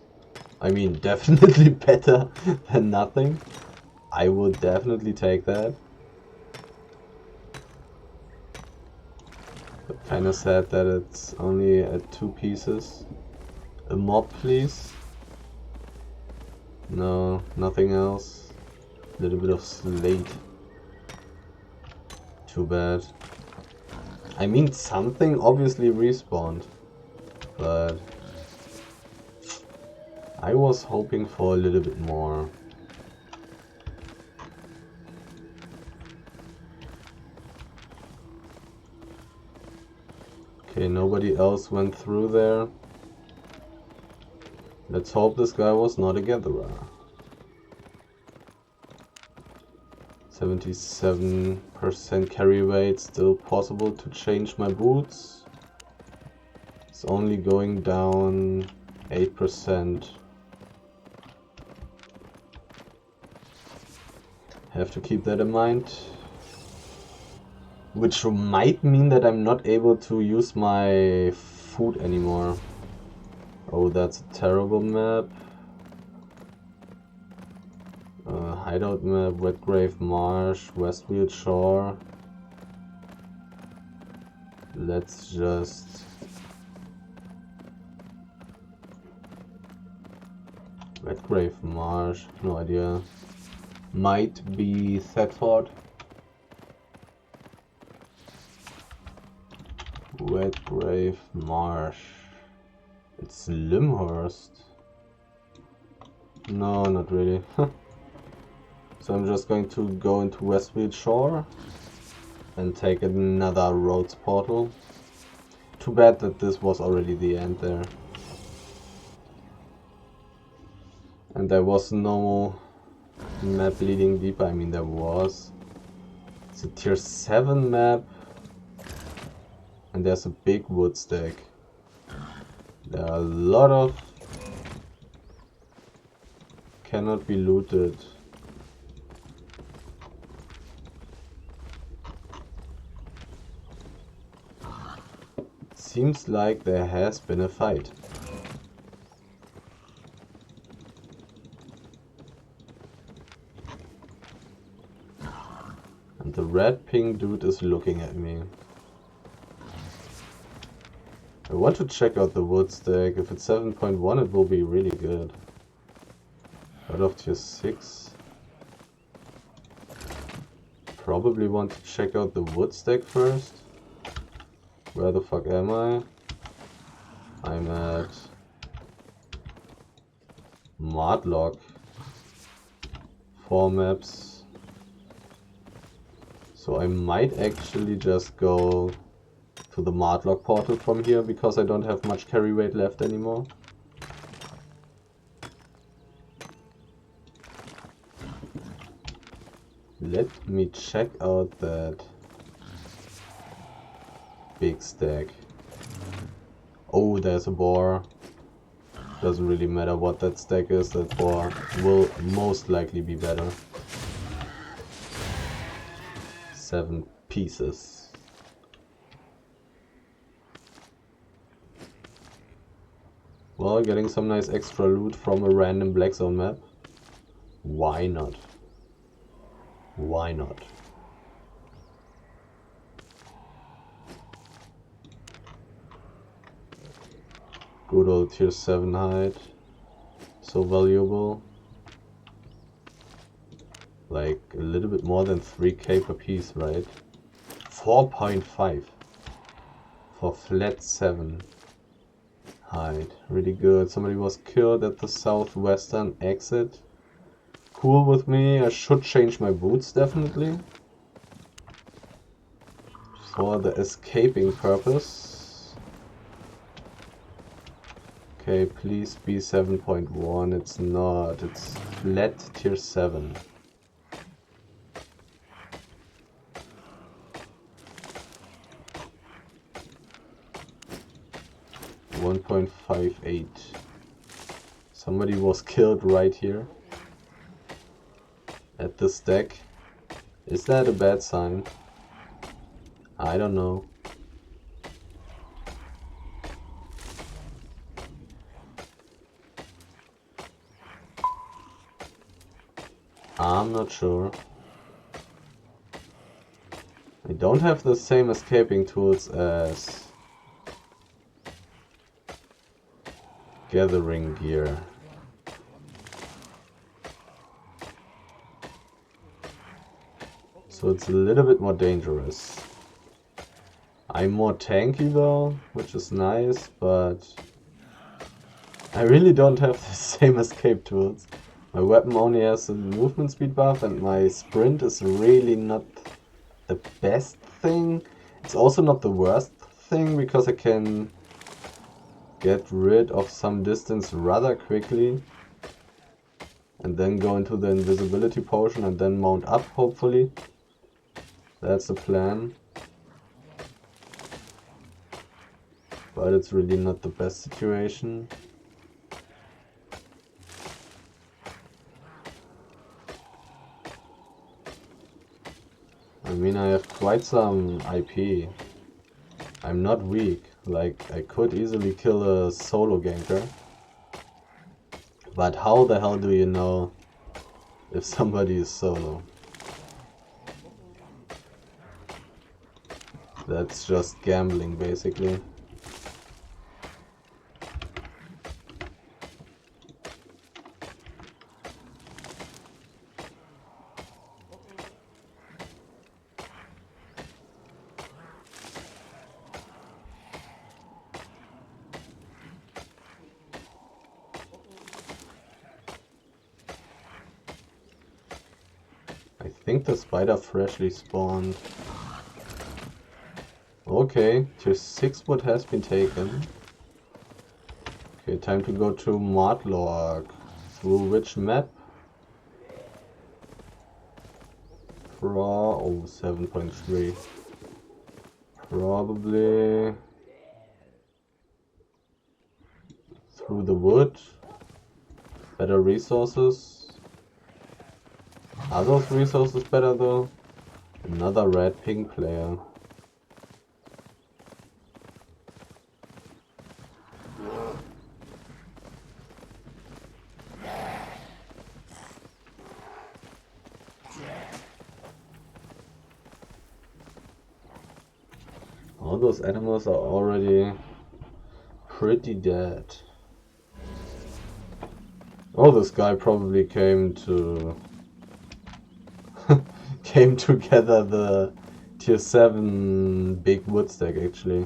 I mean, definitely better than nothing. I would definitely take that. But kinda sad that it's only at 2 pieces. A mob, please. No, nothing else. A little bit of slate. Too bad. I mean, something obviously respawned. But I was hoping for a little bit more. Okay, nobody else went through there. Let's hope this guy was not a gatherer. 77% carry rate, still possible to change my boots. It's only going down 8%. Have to keep that in mind. Which might mean that I'm not able to use my food anymore. Oh, that's a terrible map. Hideout map, Wetgrave Marsh, Westfield Shore. Let's just... Wetgrave Marsh, no idea. Might be Thetford. Wetgrave Marsh. It's Limhurst. No, not really. So I'm just going to go into Westfield Shore and take another roads portal. Too bad that this was already the end there. And there was no map leading deeper. I mean, there was. It's a tier 7 map. And there's a big wood stack. There are a lot of... cannot be looted. Seems like there has been a fight. And the red pink dude is looking at me. I want to check out the wood stack. If it's 7.1 it will be really good. Out of tier 6. Probably want to check out the wood stack first. Where the fuck am I? I'm at Mardlock. 4 maps. So I might actually just go to the Mardlock portal from here because I don't have much carry weight left anymore. Let me check out that big stack. Oh, there's a boar. Doesn't really matter what that stack is, that boar will most likely be better. 7 pieces. Well, getting some nice extra loot from a random black zone map. Why not? Why not? Good old tier 7 hide. So valuable. Like a little bit more than 3k per piece, right? 4.5 for flat 7 hide. Really good. Somebody was killed at the southwestern exit. Cool with me. I should change my boots definitely. For the escaping purpose. Okay, please be 7.1. It's not. It's flat tier 7. .58. Somebody was killed right here at the stack. Is that a bad sign? I don't know. I'm not sure. I don't have the same escaping tools as gathering gear. So it's a little bit more dangerous. I'm more tanky though, which is nice, but I really don't have the same escape tools. My weapon only has a movement speed buff and my sprint is really not the best thing. It's also not the worst thing because I can get rid of some distance rather quickly and then go into the invisibility potion and then mount up, hopefully. That's the plan. But it's really not the best situation. I mean, I have quite some IP. I'm not weak. Like, I could easily kill a solo ganker. But how the hell do you know if somebody is solo. That's just gambling, basically. I think the spider freshly spawned. Okay, tier 6 wood has been taken. Okay, time to go to Mardlorg. Through which map? Oh, 7.3. Probably through the wood. Better resources. Are those resources better though? Another red pink player. All those animals are already pretty dead. Oh, this guy probably came to came to gather the tier 7 big wood stack actually,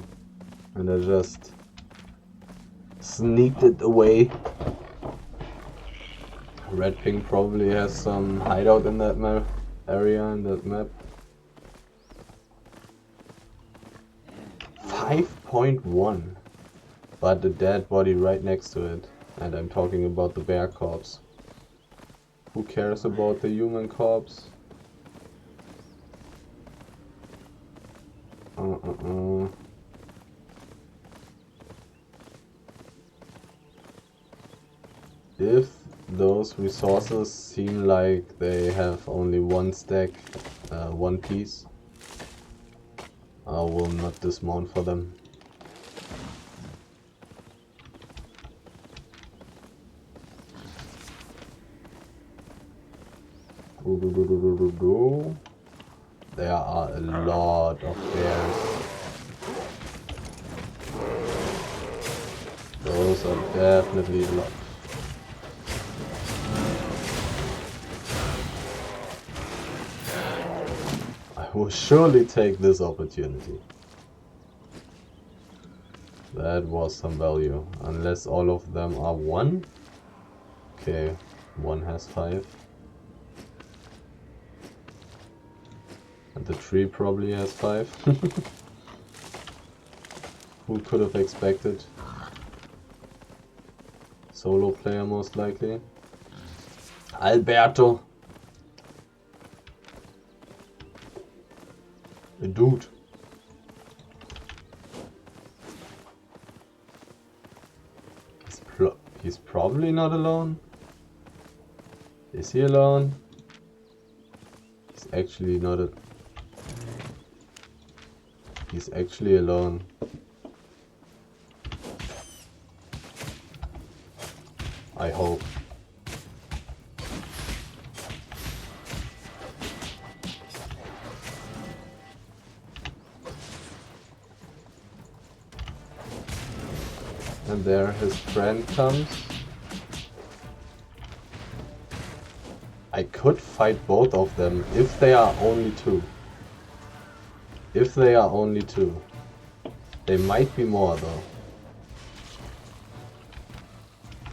and I just sneaked it away. Red pink probably has some hideout in that map area, in that map. 5.1, but a dead body right next to it, and I'm talking about the bear corpse. Who cares about the human corpse? If those resources seem like they have only one stack, one piece, I will not dismount for them. There are a lot of bears. Those are definitely a lot. I will surely take this opportunity. That was some value. Unless all of them are 1. Okay, one has 5. And the tree probably has 5. Who could have expected? Solo player most likely. Alberto! A dude. He's probably not alone. Is he alone? He's actually not a... He's actually alone. I hope. And there his friend comes. I could fight both of them if they are only 2. If they are only 2. They might be more though.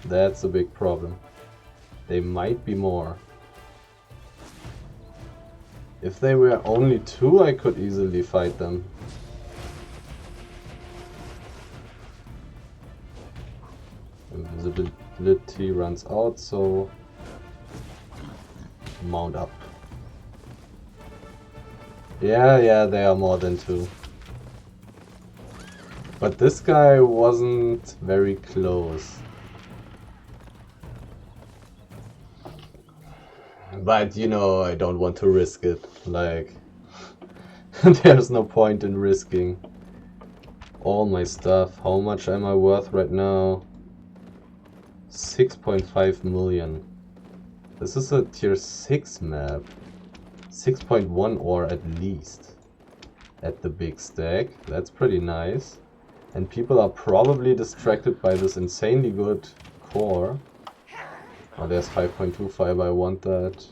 That's a big problem. They might be more. If they were only 2, I could easily fight them. Invisibility runs out, so mount up. Yeah, they are more than 2. But this guy wasn't very close. But you know, I don't want to risk it. Like, there's no point in risking all my stuff. How much am I worth right now? 6.5 million. This is a tier 6 map. 6.1 ore at least. At the big stack. That's pretty nice. And people are probably distracted by this insanely good core. Oh, there's 5.2 fiber, I want that.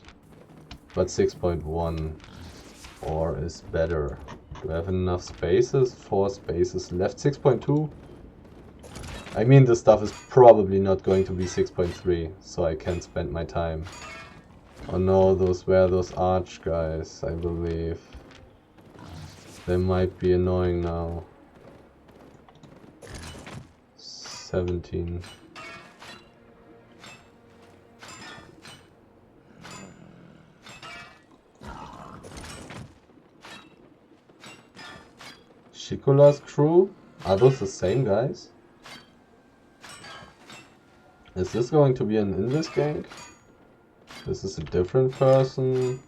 But 6.1 ore is better. Do I have enough spaces? 4 spaces left. 6.2? I mean, this stuff is probably not going to be 6.3, so I can spend my time. Oh no, those were those arch guys, I believe. They might be annoying now. 17. Shikula's crew? Are those the same guys? Is this going to be an Invis gank? This is a different person.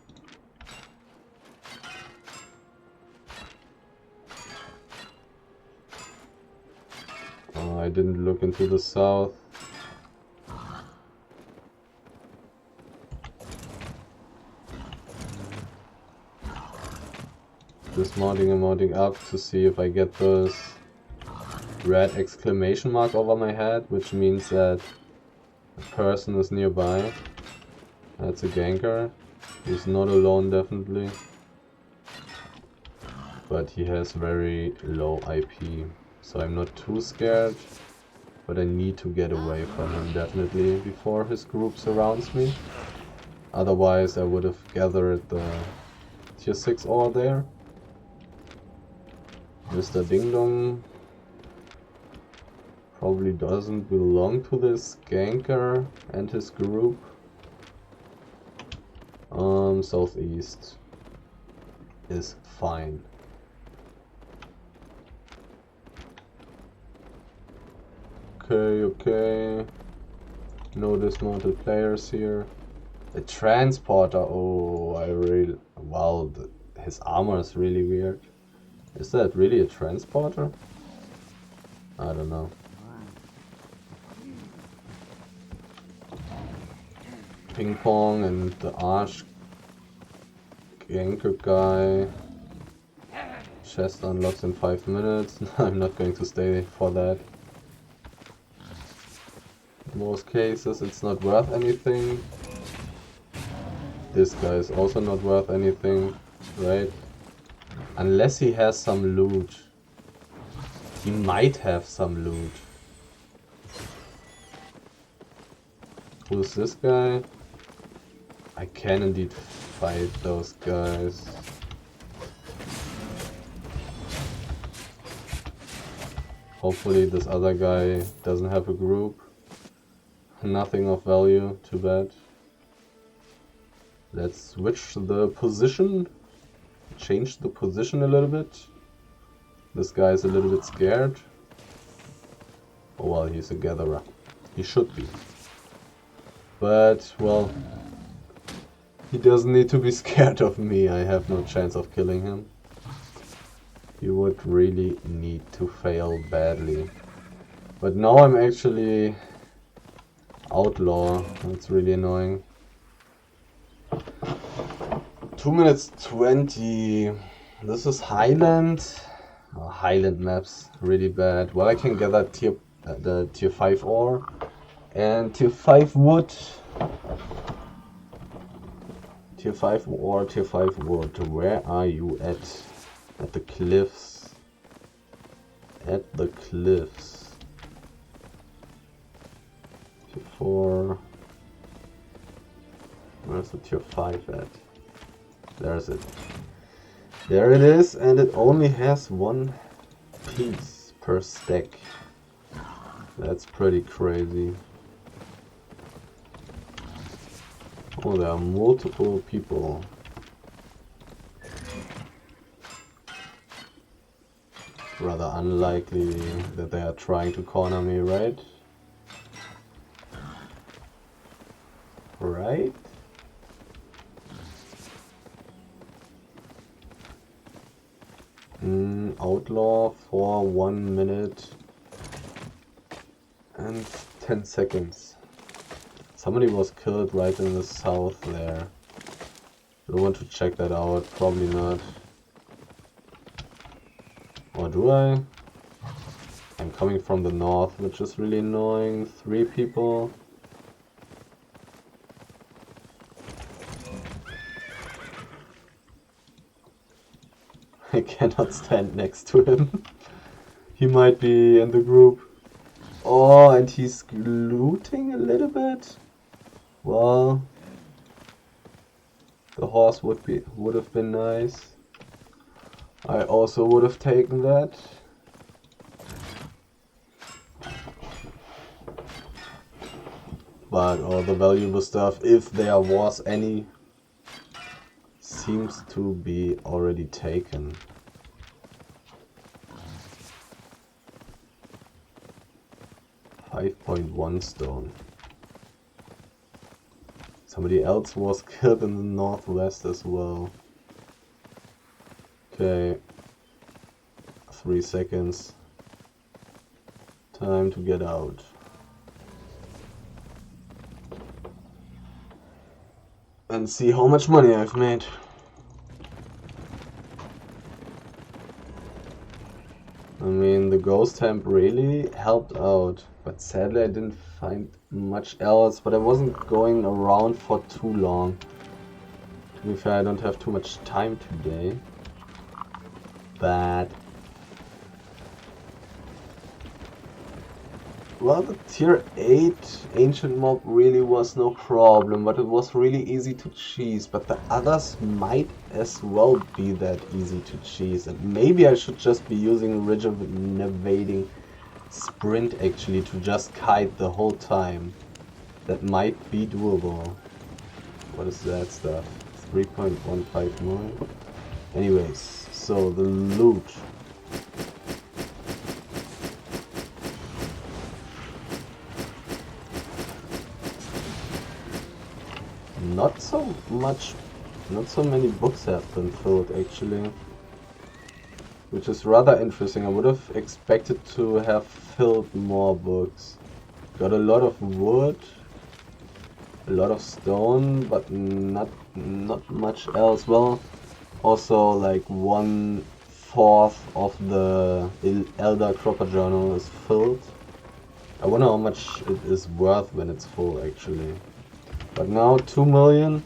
Oh, I didn't look into the south. Dismounting and mounting up to see if I get this red exclamation mark over my head, which means that a person is nearby. That's a ganker. He's not alone, definitely. But he has very low IP. So I'm not too scared. But I need to get away from him, definitely, before his group surrounds me. Otherwise, I would have gathered the tier 6 ore there. Mr. Ding Dong probably doesn't belong to this ganker and his group. Southeast is fine. Okay. No dismounted players here. A transporter. Oh, I really... Wow, his armor is really weird. Is that really a transporter? I don't know. Ping pong and the arch ganker guy. Chest unlocks in 5 minutes. I'm not going to stay for that. In most cases it's not worth anything. This guy is also not worth anything, right? Unless he has some loot. He might have some loot. Who's this guy? I can indeed fight those guys. Hopefully this other guy doesn't have a group. Nothing of value, too bad. Let's switch the position. Change the position a little bit. This guy is a little bit scared. Oh well, he's a gatherer. He should be. But, well, he doesn't need to be scared of me. I have no chance of killing him. He would really need to fail badly. But now I'm actually outlaw. That's really annoying. 2 minutes 20. This is Highland. Oh, Highland maps really bad. Well, I can gather the tier 5 ore and tier 5 wood. Tier 5 ore, tier 5 wood. Where are you at? At the cliffs. At the cliffs. Tier 4. Where's the tier 5 at? There's it. There it is, and it only has 1 piece per stack. That's pretty crazy. Oh, there are multiple people. Rather unlikely that they are trying to corner me, right? Right? Outlaw for 1 minute and 10 seconds. It's Somebody was killed right in the south there. Do I want to check that out? Probably not. Or do I? I'm coming from the north, which is really annoying. 3 people. I cannot stand next to him. He might be in the group. Oh, and he's looting a little bit. Well, the horse would have been nice. I also would have taken that. But all the valuable stuff, if there was any, seems to be already taken. .1 stone. Somebody else was killed in the northwest as well. Okay. 3 seconds. Time to get out. And see how much money I've made. I mean, the ghost temp really helped out, but sadly I didn't find much else, but I wasn't going around for too long. To be fair, I don't have too much time today. But well, the tier 8 ancient mob really was no problem, but it was really easy to cheese. But the others might as well be that easy to cheese. And maybe I should just be using rejuvenating sprint actually to just kite the whole time. That might be doable. What is that stuff? 3.15 million. Anyways, so the loot. Not so many books have been filled actually, which is rather interesting. I would have expected to have filled more books. Got a lot of wood, a lot of stone, but not much else. Well, also like 1/4 of the Elder Cropper Journal is filled. I wonder how much it is worth when it's full actually. But now 2 million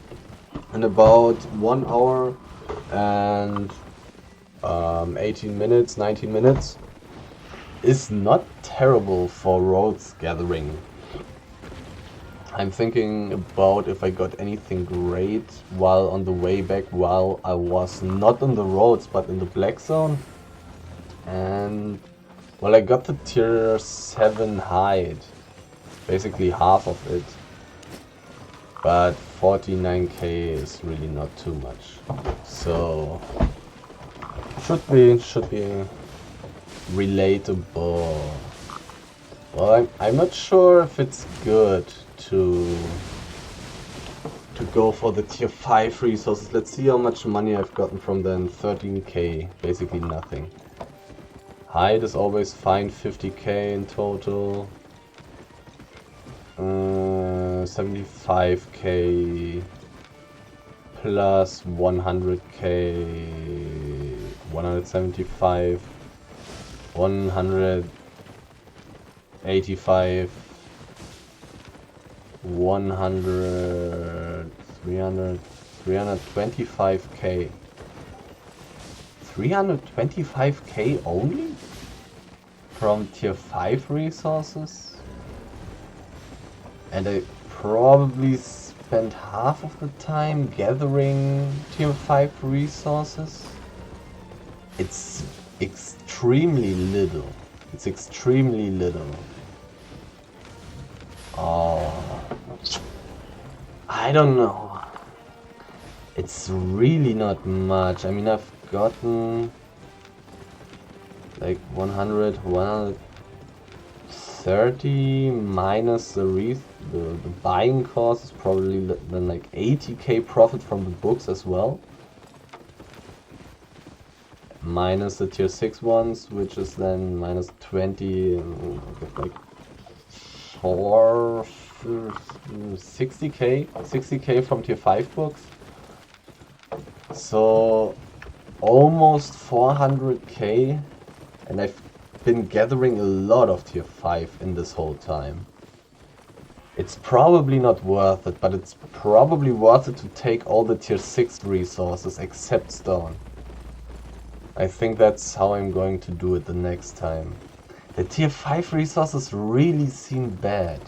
in about 1 hour and 18 minutes, 19 minutes is not terrible for roads gathering. I'm thinking about if I got anything great while on the way back, while I was not on the roads but in the black zone. And well, I got the tier 7 hide, basically half of it. But 49k is really not too much, so should be relatable. Well, I'm not sure if it's good to go for the tier 5 resources. Let's see how much money I've gotten from them. 13k, basically nothing. Hide is always fine, 50k in total. 75k plus 100k, 175, 185, 100, 300, 325k. 325k only? From tier 5 resources? And I probably spent half of the time gathering tier 5 resources. It's extremely little. It's extremely little. Oh, I don't know. It's really not much. I mean, I've gotten like 100, 130 minus the buying cost is probably then like 80k profit from the books as well. Minus the tier 6 ones, which is then minus 20, like for 60k from tier 5 books. So almost 400k, and I've been gathering a lot of tier 5 in this whole time. It's probably not worth it, but it's probably worth it to take all the tier 6 resources except stone. I think that's how I'm going to do it the next time. The tier 5 resources really seem bad.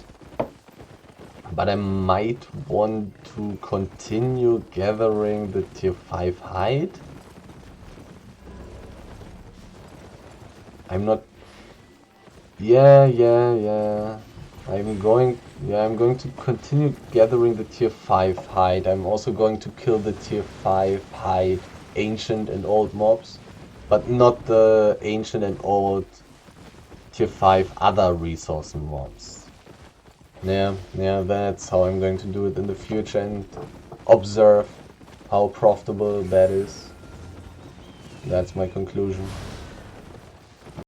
But I might want to continue gathering the tier 5 hide. I'm not... Yeah. I'm going to continue gathering the tier 5 hide. I'm also going to kill the tier 5 hide ancient and old mobs. But not the ancient and old tier 5 other resource mobs. Yeah, that's how I'm going to do it in the future and observe how profitable that is. That's my conclusion.